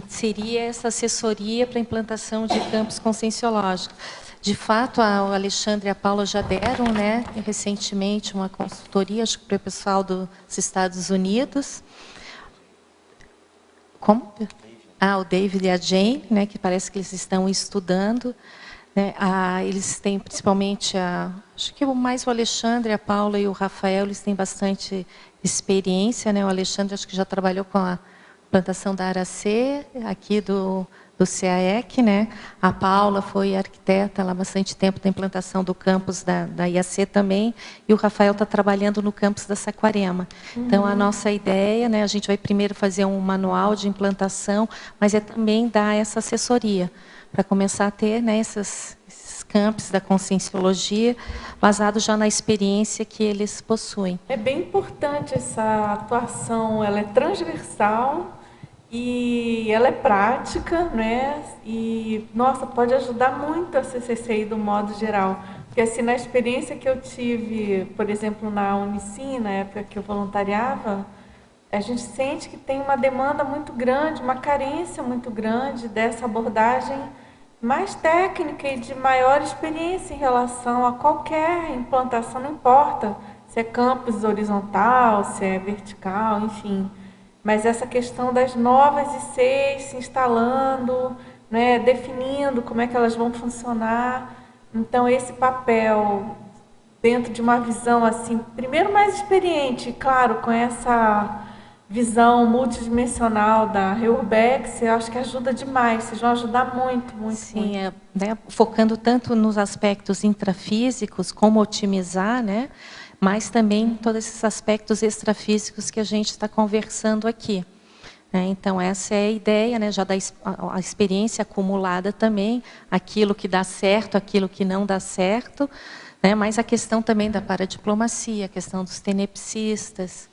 seria essa assessoria para a implantação de campos conscienciológicos. De fato, o Alexandre e a Paula já deram, né, recentemente uma consultoria, acho que para o pessoal dos Estados Unidos. Como? O David e a Jane, né, que parece que eles estão estudando. Né, eles têm principalmente, acho que mais o Alexandre, a Paula e o Rafael, eles têm bastante experiência. Né, o Alexandre acho que já trabalhou com a plantação da Aracê, aqui do CAEC, né? A Paula foi arquiteta lá há bastante tempo da implantação do campus da IAC também, e o Rafael está trabalhando no campus da Saquarema. Então, a nossa ideia, né, a gente vai primeiro fazer um manual de implantação, mas é também dar essa assessoria, para começar a ter, né, esses campos da conscienciologia, baseado já na experiência que eles possuem. É bem importante essa atuação, ela é transversal, e ela é prática, né? E, nossa, pode ajudar muito a CCCI do modo geral. Porque, assim, na experiência que eu tive, por exemplo, na Unicim, na época que eu voluntariava, a gente sente que tem uma demanda muito grande, uma carência muito grande dessa abordagem mais técnica e de maior experiência em relação a qualquer implantação, não importa se é campus horizontal, se é vertical, enfim. Mas essa questão das novas ICs se instalando, né, definindo como é que elas vão funcionar. Então, esse papel, dentro de uma visão, assim, primeiro mais experiente, claro, com essa visão multidimensional da Reurbex, eu acho que ajuda demais, vocês vão ajudar muito, muito. Sim, muito. Né, focando tanto nos aspectos intrafísicos, como otimizar, né? Mas também todos esses aspectos extrafísicos que a gente está conversando aqui. Então, essa é a ideia, né, já da a experiência acumulada também, aquilo que dá certo, aquilo que não dá certo, né, mas a questão também da paradiplomacia, a questão dos tenepsistas.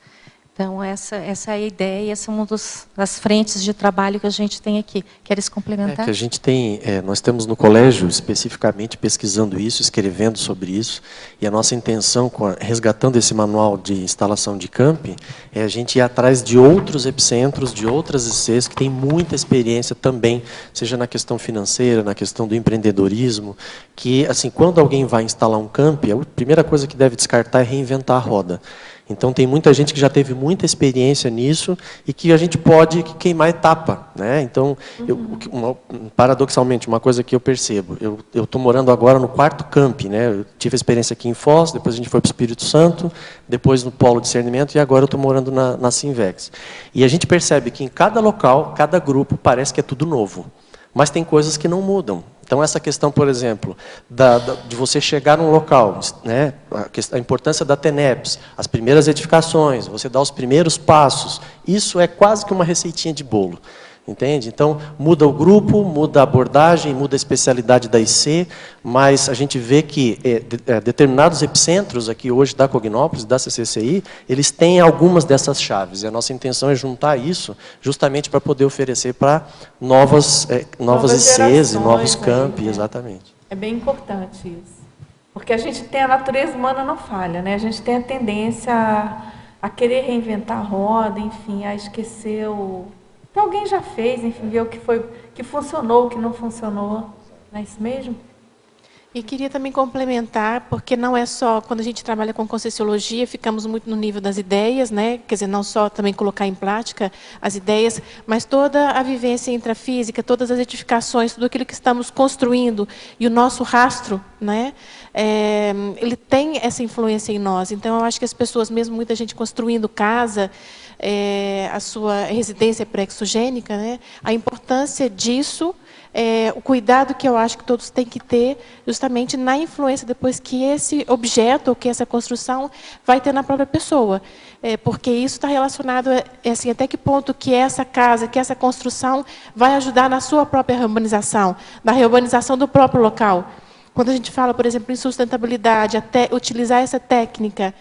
Então, essa é a ideia, essa é uma das frentes de trabalho que a gente tem aqui. Queres complementar? Que a gente tem, nós temos no colégio, especificamente, pesquisando isso, escrevendo sobre isso, e a nossa intenção, resgatando esse manual de instalação de campi, é a gente ir atrás de outros epicentros, de outras ICs, que têm muita experiência também, seja na questão financeira, na questão do empreendedorismo, que, assim, quando alguém vai instalar um campi, a primeira coisa que deve descartar é reinventar a roda. Então, tem muita gente que já teve muita experiência nisso e que a gente pode queimar etapa, né? Então, paradoxalmente, uma coisa que eu percebo, eu estou morando agora no 4º campi, né? Eu tive a experiência aqui em Foz, depois a gente foi para o Espírito Santo, depois no Polo de Discernimento e agora eu estou morando na Sinvex. E a gente percebe que em cada local, cada grupo, parece que é tudo novo, mas tem coisas que não mudam. Então, essa questão, por exemplo, de você chegar num local, né, a importância da TENEPS, as primeiras edificações, você dar os primeiros passos, isso é quase que uma receitinha de bolo. Entende? Então, muda o grupo, muda a abordagem, muda a especialidade da IC, mas a gente vê que determinados epicentros aqui hoje da Cognópolis, da CCCI, eles têm algumas dessas chaves. E a nossa intenção é juntar isso justamente para poder oferecer para novas ICs e novos campi, exatamente. É bem importante isso. Porque a gente tem, a natureza humana não falha, né? A gente tem a tendência a querer reinventar a roda, enfim, a esquecer o que alguém já fez, enfim, ver o que funcionou, o que não funcionou. Não é isso mesmo? E queria também complementar, porque não é só, quando a gente trabalha com Conscienciologia, ficamos muito no nível das ideias, né? Quer dizer, não só também colocar em prática as ideias, mas toda a vivência intrafísica, todas as edificações, tudo aquilo que estamos construindo, e o nosso rastro, né? Ele tem essa influência em nós. Então, eu acho que as pessoas, mesmo muita gente construindo casa, a sua residência pré-exogênica, né? A importância disso, o cuidado que eu acho que todos têm que ter justamente na influência depois que esse objeto ou que essa construção vai ter na própria pessoa. Porque isso está relacionado assim, até que ponto que essa casa, que essa construção vai ajudar na sua própria reurbanização, na reurbanização do próprio local. Quando a gente fala, por exemplo, em sustentabilidade, até utilizar essa técnica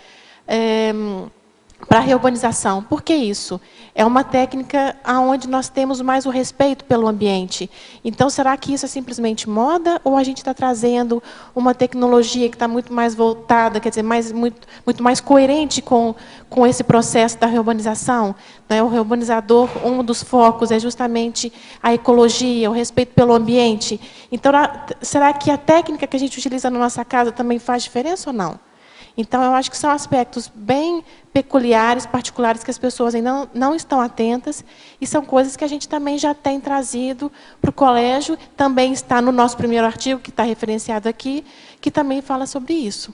para a reurbanização. Por que isso? É uma técnica onde nós temos mais o respeito pelo ambiente. Então, será que isso é simplesmente moda ou a gente está trazendo uma tecnologia que está muito mais voltada, quer dizer, muito mais coerente com esse processo da reurbanização? Né? O reurbanizador, um dos focos é justamente a ecologia, o respeito pelo ambiente. Então, será que a técnica que a gente utiliza na nossa casa também faz diferença ou não? Então, eu acho que são aspectos bem peculiares, particulares, que as pessoas ainda não estão atentas, e são coisas que a gente também já tem trazido para o colégio, também está no nosso primeiro artigo, que está referenciado aqui, que também fala sobre isso.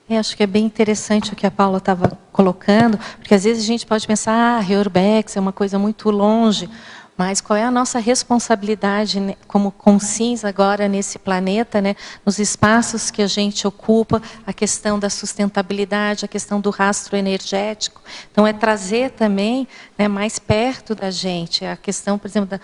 Acho que é bem interessante o que a Paula estava colocando, porque às vezes a gente pode pensar, Reurbex é uma coisa muito longe, mas qual é a nossa responsabilidade, né, como consciências agora nesse planeta, né, nos espaços que a gente ocupa, a questão da sustentabilidade, a questão do rastro energético. Então, é trazer também, né, mais perto da gente a questão, por exemplo,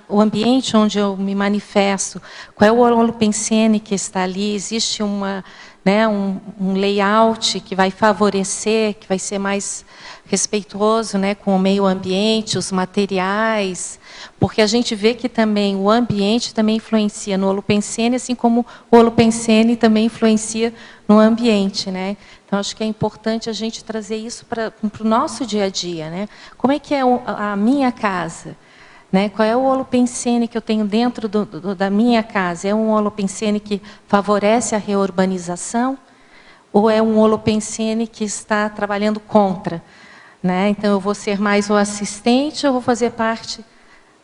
o ambiente onde eu me manifesto, qual é o holopensene que está ali, existe uma, né, um layout que vai favorecer, que vai ser mais respeitoso, né, com o meio ambiente, os materiais, porque a gente vê que também o ambiente também influencia no holopensene, assim como o holopensene também influencia no ambiente, né? Então, acho que é importante a gente trazer isso para o nosso dia a dia, né? Como é que é a minha casa? Né? Qual é o holopensene que eu tenho dentro da minha casa? É um holopensene que favorece a reurbanização? Ou é um holopensene que está trabalhando contra? Né? Então, eu vou ser mais o assistente ou vou fazer parte,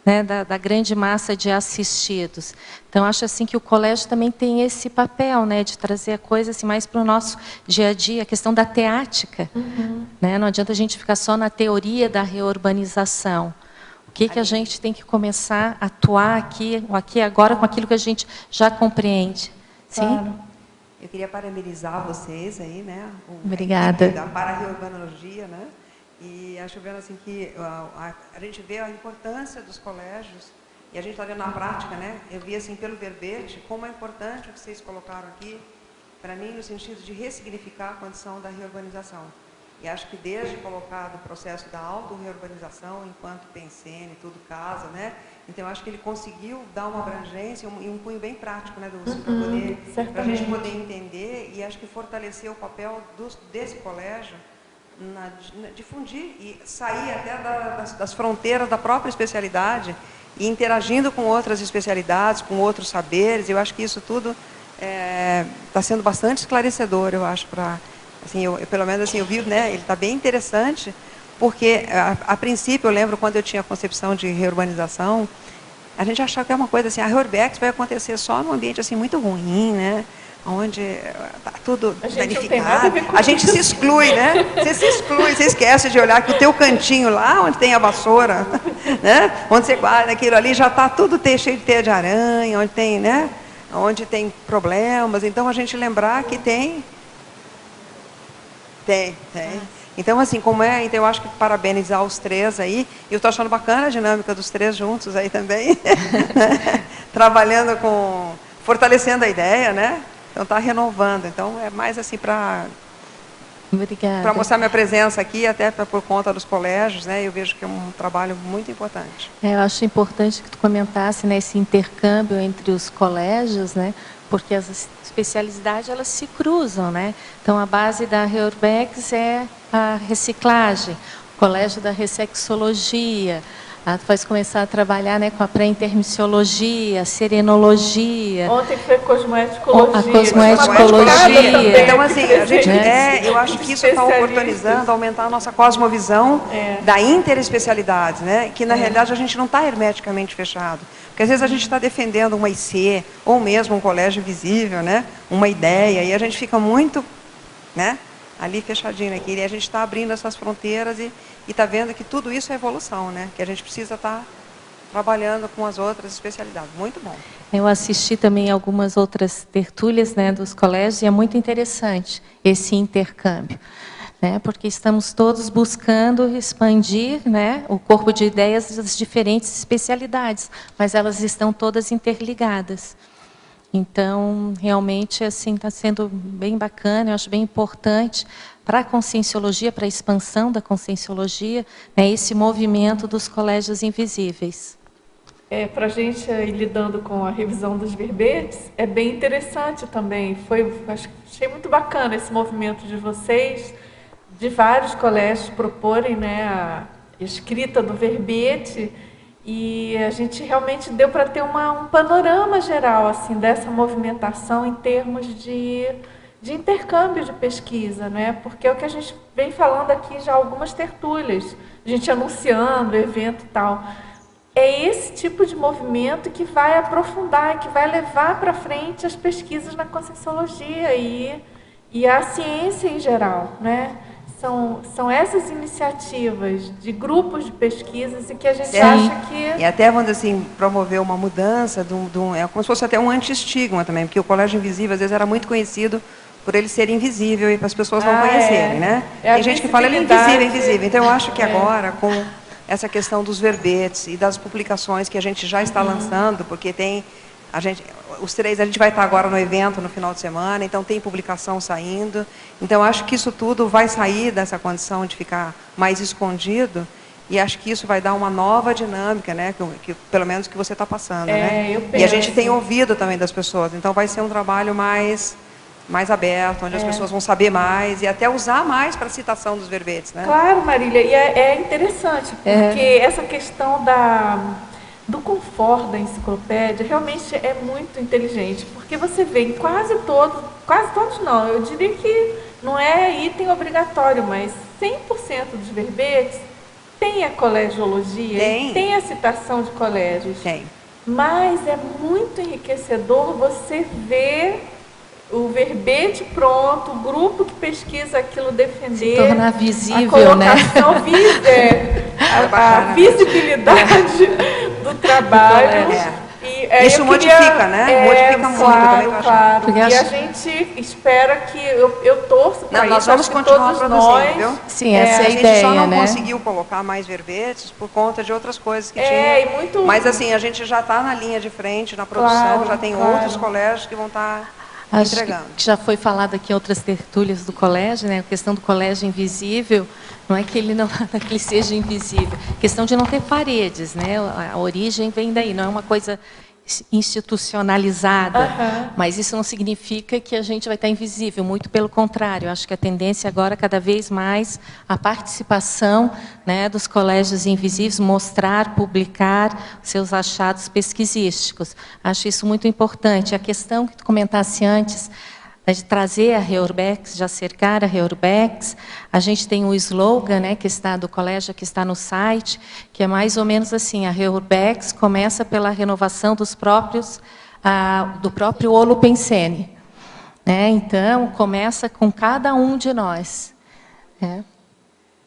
né, da grande massa de assistidos? Então, acho assim que o colégio também tem esse papel, né, de trazer a coisa assim, mais para o nosso dia a dia, a questão da teática. Né? Não adianta a gente ficar só na teoria da reurbanização. O que a gente tem que começar a atuar aqui agora, com aquilo que a gente já compreende? Sim? Claro. Eu queria parabenizar vocês aí, né? Obrigada. Da para-reurbanologia, né? E acho vendo assim que a gente vê a importância dos colégios, e a gente está vendo na prática, né? Eu vi assim pelo verbete como é importante o que vocês colocaram aqui, para mim, no sentido de ressignificar a condição da reurbanização. E acho que desde colocado o processo da auto-reurbanização, enquanto pensene, tudo casa, né? Então, eu acho que ele conseguiu dar uma abrangência e um cunho bem prático, né, Dulce, para a gente poder entender, e acho que fortalecer o papel desse colégio, difundir e sair até das fronteiras da própria especialidade e interagindo com outras especialidades, com outros saberes. Eu acho que isso tudo está sendo bastante esclarecedor, eu acho, para... Assim, pelo menos assim, eu vi, né, ele está bem interessante, porque, a princípio, eu lembro quando eu tinha a concepção de reurbanização, a gente achava que é uma coisa assim, a Reurbex vai acontecer só num ambiente assim, muito ruim, né, onde está tudo danificado. A gente se exclui, né? Você se exclui, você esquece de olhar que o teu cantinho lá, onde tem a vassoura, né, onde você guarda aquilo ali, já está tudo cheio de teia de aranha, onde tem, né, onde tem problemas. Então, a gente lembrar que tem. Então, assim, então eu acho que parabenizar os três aí, e eu estou achando bacana a dinâmica dos três juntos aí também, trabalhando fortalecendo a ideia, né? Então, está renovando. Então, é mais assim para mostrar minha presença aqui, até por conta dos colégios, né? Eu vejo que é um trabalho muito importante. Eu acho importante que tu comentasse, né, esse intercâmbio entre os colégios, né? Porque as especialidades, elas se cruzam, né? Então, a base da Reurbex é a reciclagem, o colégio da ressexologia, Ela pode começar a trabalhar, né, com a pré-intermissiologia, serenologia. Ontem foi cosmeticologia. A cosmeticologia. Então, assim, a gente, eu acho que isso está oportunizando aumentar a nossa cosmovisão da interespecialidade, né? Que, na realidade, a gente não está hermeticamente fechado. Porque, às vezes, a gente está defendendo uma IC, ou mesmo um colégio visível, né? Uma ideia, e a gente fica muito, né? Ali fechadinho aqui, e a gente está abrindo essas fronteiras e está vendo que tudo isso é evolução, né? Que a gente precisa estar trabalhando com as outras especialidades. Muito bom. Eu assisti também algumas outras tertúlias, né, dos colégios, e é muito interessante esse intercâmbio, né, porque estamos todos buscando expandir, né, o corpo de ideias das diferentes especialidades, mas elas estão todas interligadas. Então, realmente, assim, está sendo bem bacana, eu acho bem importante para a conscienciologia, para a expansão da conscienciologia, né, esse movimento dos colégios invisíveis. Para a gente ir lidando com a revisão dos verbetes, é bem interessante também. Achei muito bacana esse movimento de vocês, de vários colégios proporem, né, a escrita do verbete. E a gente realmente deu para ter um panorama geral assim, dessa movimentação em termos de intercâmbio de pesquisa, né? Porque é o que a gente vem falando aqui já algumas tertúlias, a gente anunciando evento e tal. É esse tipo de movimento que vai aprofundar, que vai levar para frente as pesquisas na conscienciologia e a ciência em geral, né? São essas iniciativas de grupos de pesquisas e que a gente acha que... E até, vamos dizer assim, promover uma mudança, é como se fosse até um anti-estigma também, porque o Colégio Invisível, às vezes, era muito conhecido por ele ser invisível e para as pessoas não conhecerem, né? Tem gente que fala, ele é invisível, é invisível. Então, eu acho que agora, com essa questão dos verbetes e das publicações que a gente já está lançando, porque tem... Os três, a gente vai estar agora no evento no final de semana, então tem publicação saindo. Então, acho que isso tudo vai sair dessa condição de ficar mais escondido e acho que isso vai dar uma nova dinâmica, né? Que pelo menos que você está passando, né? Eu penso. E a gente tem ouvido também das pessoas, então vai ser um trabalho mais aberto, onde as pessoas vão saber mais e até usar mais para a citação dos verbetes, né? Claro, Marília, e é interessante, porque essa questão do conforto da enciclopédia realmente é muito inteligente, porque você vê em quase todos não, eu diria que não é item obrigatório, mas 100% dos verbetes tem a colegiologia, tem a citação de colégios. Tem. Mas é muito enriquecedor você ver o verbete pronto, o grupo que pesquisa aquilo defender, se tornar visível, a colocação, né? A visibilidade do trabalho. Isso modifica, né? Modifica muito. Claro. E a gente espera que, eu torço para isso. Nós vamos continuar produzindo, viu? Sim, essa é a ideia, A gente só não né? conseguiu colocar mais verbetes por conta de outras coisas que tinha. Mas assim, a gente já está na linha de frente, na produção, já tem outros colégios que vão estar entregando. Que já foi falado aqui em outras tertúlias do colégio, né? A questão do colégio invisível, não é que ele seja invisível, a questão de não ter paredes, né? A origem vem daí, não é uma coisa institucionalizada, mas isso não significa que a gente vai estar invisível, muito pelo contrário, eu acho que a tendência agora, cada vez mais, a participação, né, dos colégios invisíveis, mostrar, publicar seus achados pesquisísticos. Acho isso muito importante. A questão que tu comentasse antes, de trazer a Reurbex, de acercar a Reurbex, a gente tem um slogan, né, que está do colégio, que está no site, que é mais ou menos assim: a Reurbex começa pela renovação do próprio Holopensene, né? Então, começa com cada um de nós. Né?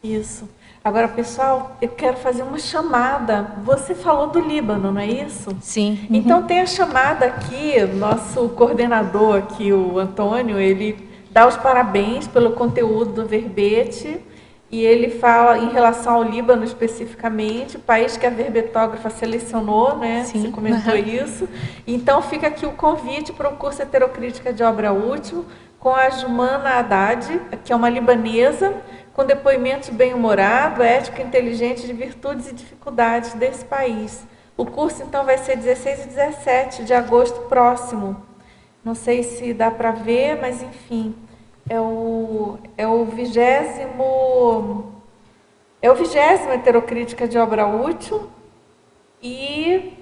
Isso. Agora, pessoal, eu quero fazer uma chamada. Você falou do Líbano, não é isso? Sim. Então, tem a chamada aqui, nosso coordenador aqui, o Antônio, ele dá os parabéns pelo conteúdo do verbete e ele fala em relação ao Líbano especificamente, o país que a verbetógrafa selecionou, né? Sim. Você comentou isso. Então, fica aqui o convite para o curso Heterocrítica de Obra Útil com a Jumana Haddad, que é uma libanesa, com depoimentos bem-humorado, ético e inteligente de virtudes e dificuldades desse país. O curso, então, vai ser 16 e 17 de agosto próximo. Não sei se dá para ver, mas, enfim, é o 20º Heterocrítica de Obra Útil, E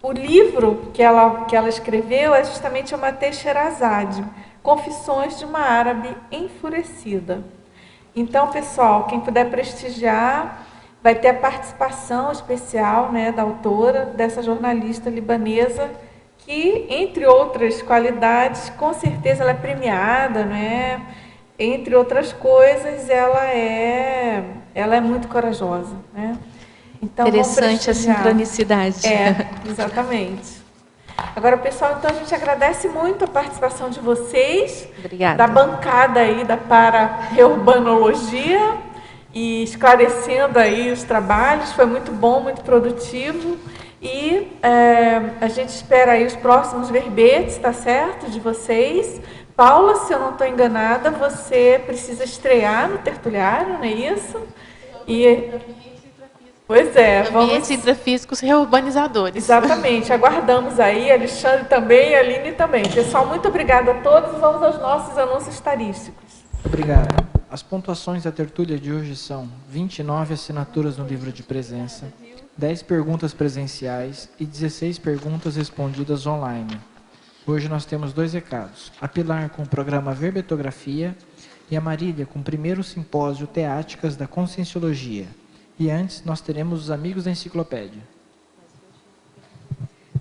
o livro que ela escreveu é justamente Matei Sherazade, Confissões de uma Árabe Enfurecida. Então, pessoal, quem puder prestigiar, vai ter a participação especial, né, da autora, dessa jornalista libanesa, que, entre outras qualidades, com certeza ela é premiada, né? Entre outras coisas, ela é muito corajosa, né? Então, interessante a sincronicidade. Exatamente. Agora, pessoal, então a gente agradece muito a participação de vocês, obrigada, da bancada aí da Para-Reurbanologia, e esclarecendo aí os trabalhos, foi muito bom, muito produtivo. E a gente espera aí os próximos verbetes, tá certo? De vocês. Paula, se eu não estou enganada, você precisa estrear no Tertuliário, não é isso? Pois é. Ambientes intrafísicos reurbanizadores. Exatamente. Aguardamos aí, Alexandre também e Aline também. Pessoal, muito obrigada a todos. Vamos aos nossos anúncios tarísticos. Obrigado. As pontuações da tertúlia de hoje são 29 assinaturas no livro de presença, 10 perguntas presenciais e 16 perguntas respondidas online. Hoje nós temos 2 recados. A Pilar com o programa Verbetografia e a Marília com o primeiro simpósio Teáticas da Conscienciologia. E antes nós teremos os amigos da enciclopédia.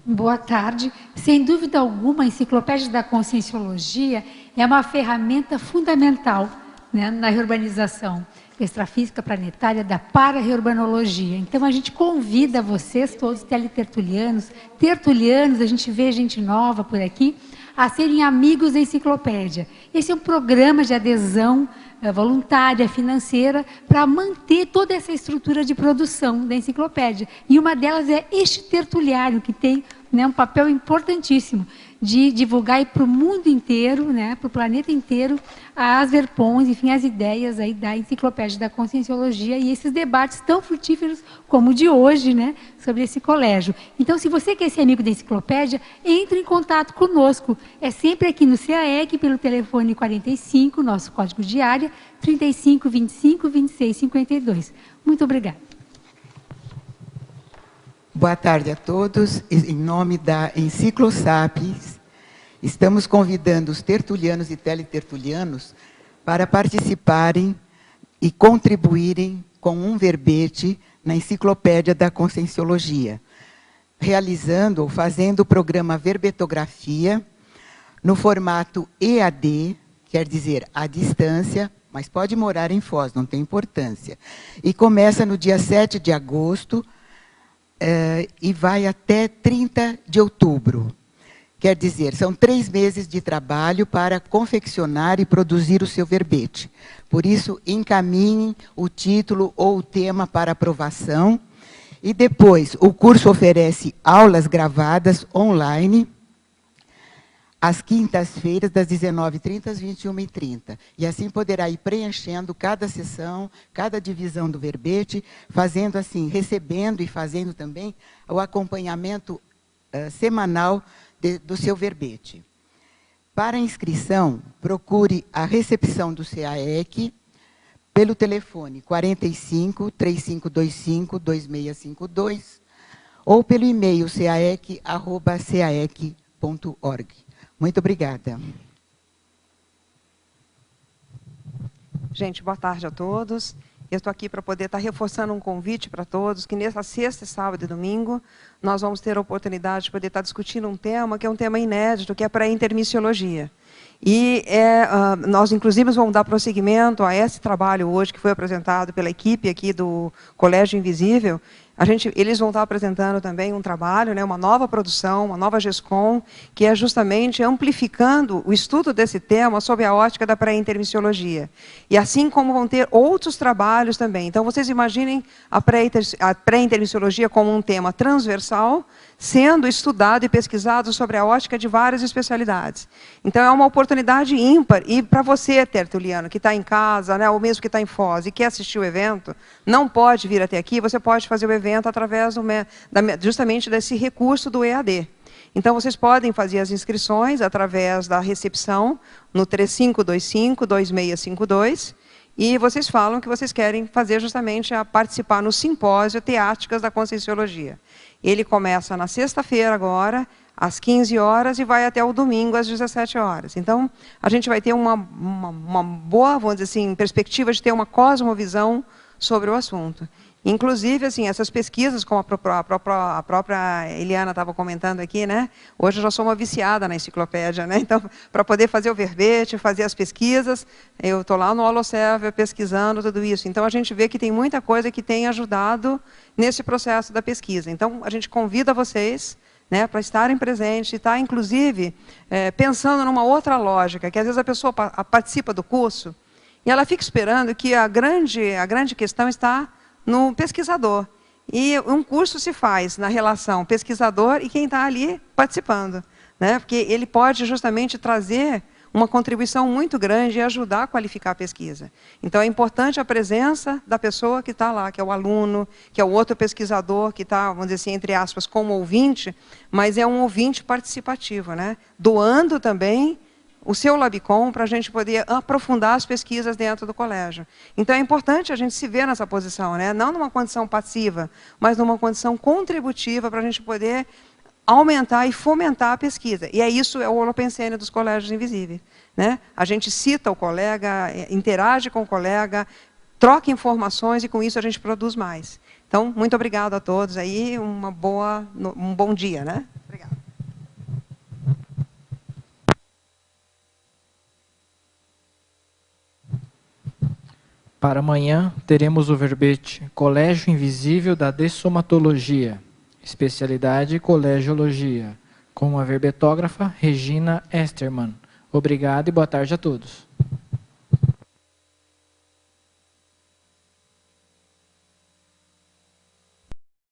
Boa tarde. Sem dúvida alguma, a Enciclopédia da Conscienciologia é uma ferramenta fundamental, né, na reurbanização extrafísica planetária da para-reurbanologia. Então, a gente convida vocês, todos teletertulianos, tertulianos, a gente vê gente nova por aqui, a serem amigos da enciclopédia. Esse é um programa de adesão voluntária, financeira, para manter toda essa estrutura de produção da enciclopédia. E uma delas é este tertuliário, que tem, né, um papel importantíssimo de divulgar para o mundo inteiro, né, para o planeta inteiro, as verpões, enfim, as ideias aí da Enciclopédia da Conscienciologia e esses debates tão frutíferos como o de hoje, né, sobre esse colégio. Então, se você quer ser amigo da Enciclopédia, entre em contato conosco. É sempre aqui no CAEC, pelo telefone 45, nosso código de área, 35 25 26 52. Muito obrigada. Boa tarde a todos. Em nome da Enciclosapiens, estamos convidando os tertulianos e teletertulianos para participarem e contribuírem com um verbete na Enciclopédia da Conscienciologia, realizando ou fazendo o programa Verbetografia no formato EAD, quer dizer, à distância, mas pode morar em Foz, não tem importância. E começa no dia 7 de agosto, e vai até 30 de outubro. Quer dizer, são 3 meses de trabalho para confeccionar e produzir o seu verbete. Por isso, encaminhem o título ou o tema para aprovação. E depois, o curso oferece aulas gravadas online, às quintas-feiras, das 19h30 às 21h30. E assim poderá ir preenchendo cada sessão, cada divisão do verbete, fazendo assim, recebendo e fazendo também o acompanhamento semanal do seu verbete. Para inscrição, procure a recepção do CAEC pelo telefone 45 3525 2652 ou pelo e-mail caec@caec.org. Muito obrigada. Gente, boa tarde a todos. Eu estou aqui para poder estar reforçando um convite para todos, que nessa sexta, sábado e domingo, nós vamos ter a oportunidade de poder estar discutindo um tema que é um tema inédito, que é para a intermissiologia. E nós, inclusive, vamos dar prosseguimento a esse trabalho hoje, que foi apresentado pela equipe aqui do Colégio Invisível. Eles vão estar apresentando também um trabalho, né, uma nova produção, uma nova GESCOM, que é justamente amplificando o estudo desse tema sob a ótica da pré-intermissiologia. E assim como vão ter outros trabalhos também. Então, vocês imaginem a pré-intermissiologia como um tema transversal, sendo estudado e pesquisado sobre a ótica de várias especialidades. Então, é uma oportunidade ímpar. E para você, tertuliano, que está em casa, né, ou mesmo que está em Foz e quer assistir o evento, não pode vir até aqui, você pode fazer o evento através justamente desse recurso do EAD. Então, vocês podem fazer as inscrições através da recepção no 3525-2652 e vocês falam que vocês querem fazer justamente a participar no simpósio Teáticas da Conscienciologia. Ele começa na sexta-feira agora, às 15 horas, e vai até o domingo, às 17 horas. Então, a gente vai ter uma boa, vamos dizer assim, perspectiva de ter uma cosmovisão sobre o assunto. Inclusive, assim, essas pesquisas, como a própria Eliana estava comentando aqui, né? Hoje eu já sou uma viciada na enciclopédia, né? Então, para poder fazer o verbete, fazer as pesquisas, eu estou lá no Holoserver pesquisando tudo isso. Então, a gente vê que tem muita coisa que tem ajudado nesse processo da pesquisa. Então, a gente convida vocês, né, para estarem presentes e estar, inclusive, pensando numa outra lógica, que às vezes a pessoa participa do curso e ela fica esperando que a grande questão está no pesquisador. E um curso se faz na relação pesquisador e quem está ali participando, né? Porque ele pode justamente trazer uma contribuição muito grande e ajudar a qualificar a pesquisa. Então, é importante a presença da pessoa que está lá, que é o aluno, que é o outro pesquisador, que está, vamos dizer assim, entre aspas, como ouvinte, mas é um ouvinte participativo, né? Doando também o seu Labicom para a gente poder aprofundar as pesquisas dentro do colégio. Então, é importante a gente se ver nessa posição, né? Não numa condição passiva, mas numa condição contributiva para a gente poder aumentar e fomentar a pesquisa. E isso é o Holopensene dos colégios invisíveis, né? A gente cita o colega, interage com o colega, troca informações e com isso a gente produz mais. Então, muito obrigado a todos aí, um bom dia, né? Obrigada. Para amanhã, teremos o verbete Colégio Invisível da Dessomatologia, especialidade Colegiologia, com a verbetógrafa Regina Esterman. Obrigado e boa tarde a todos.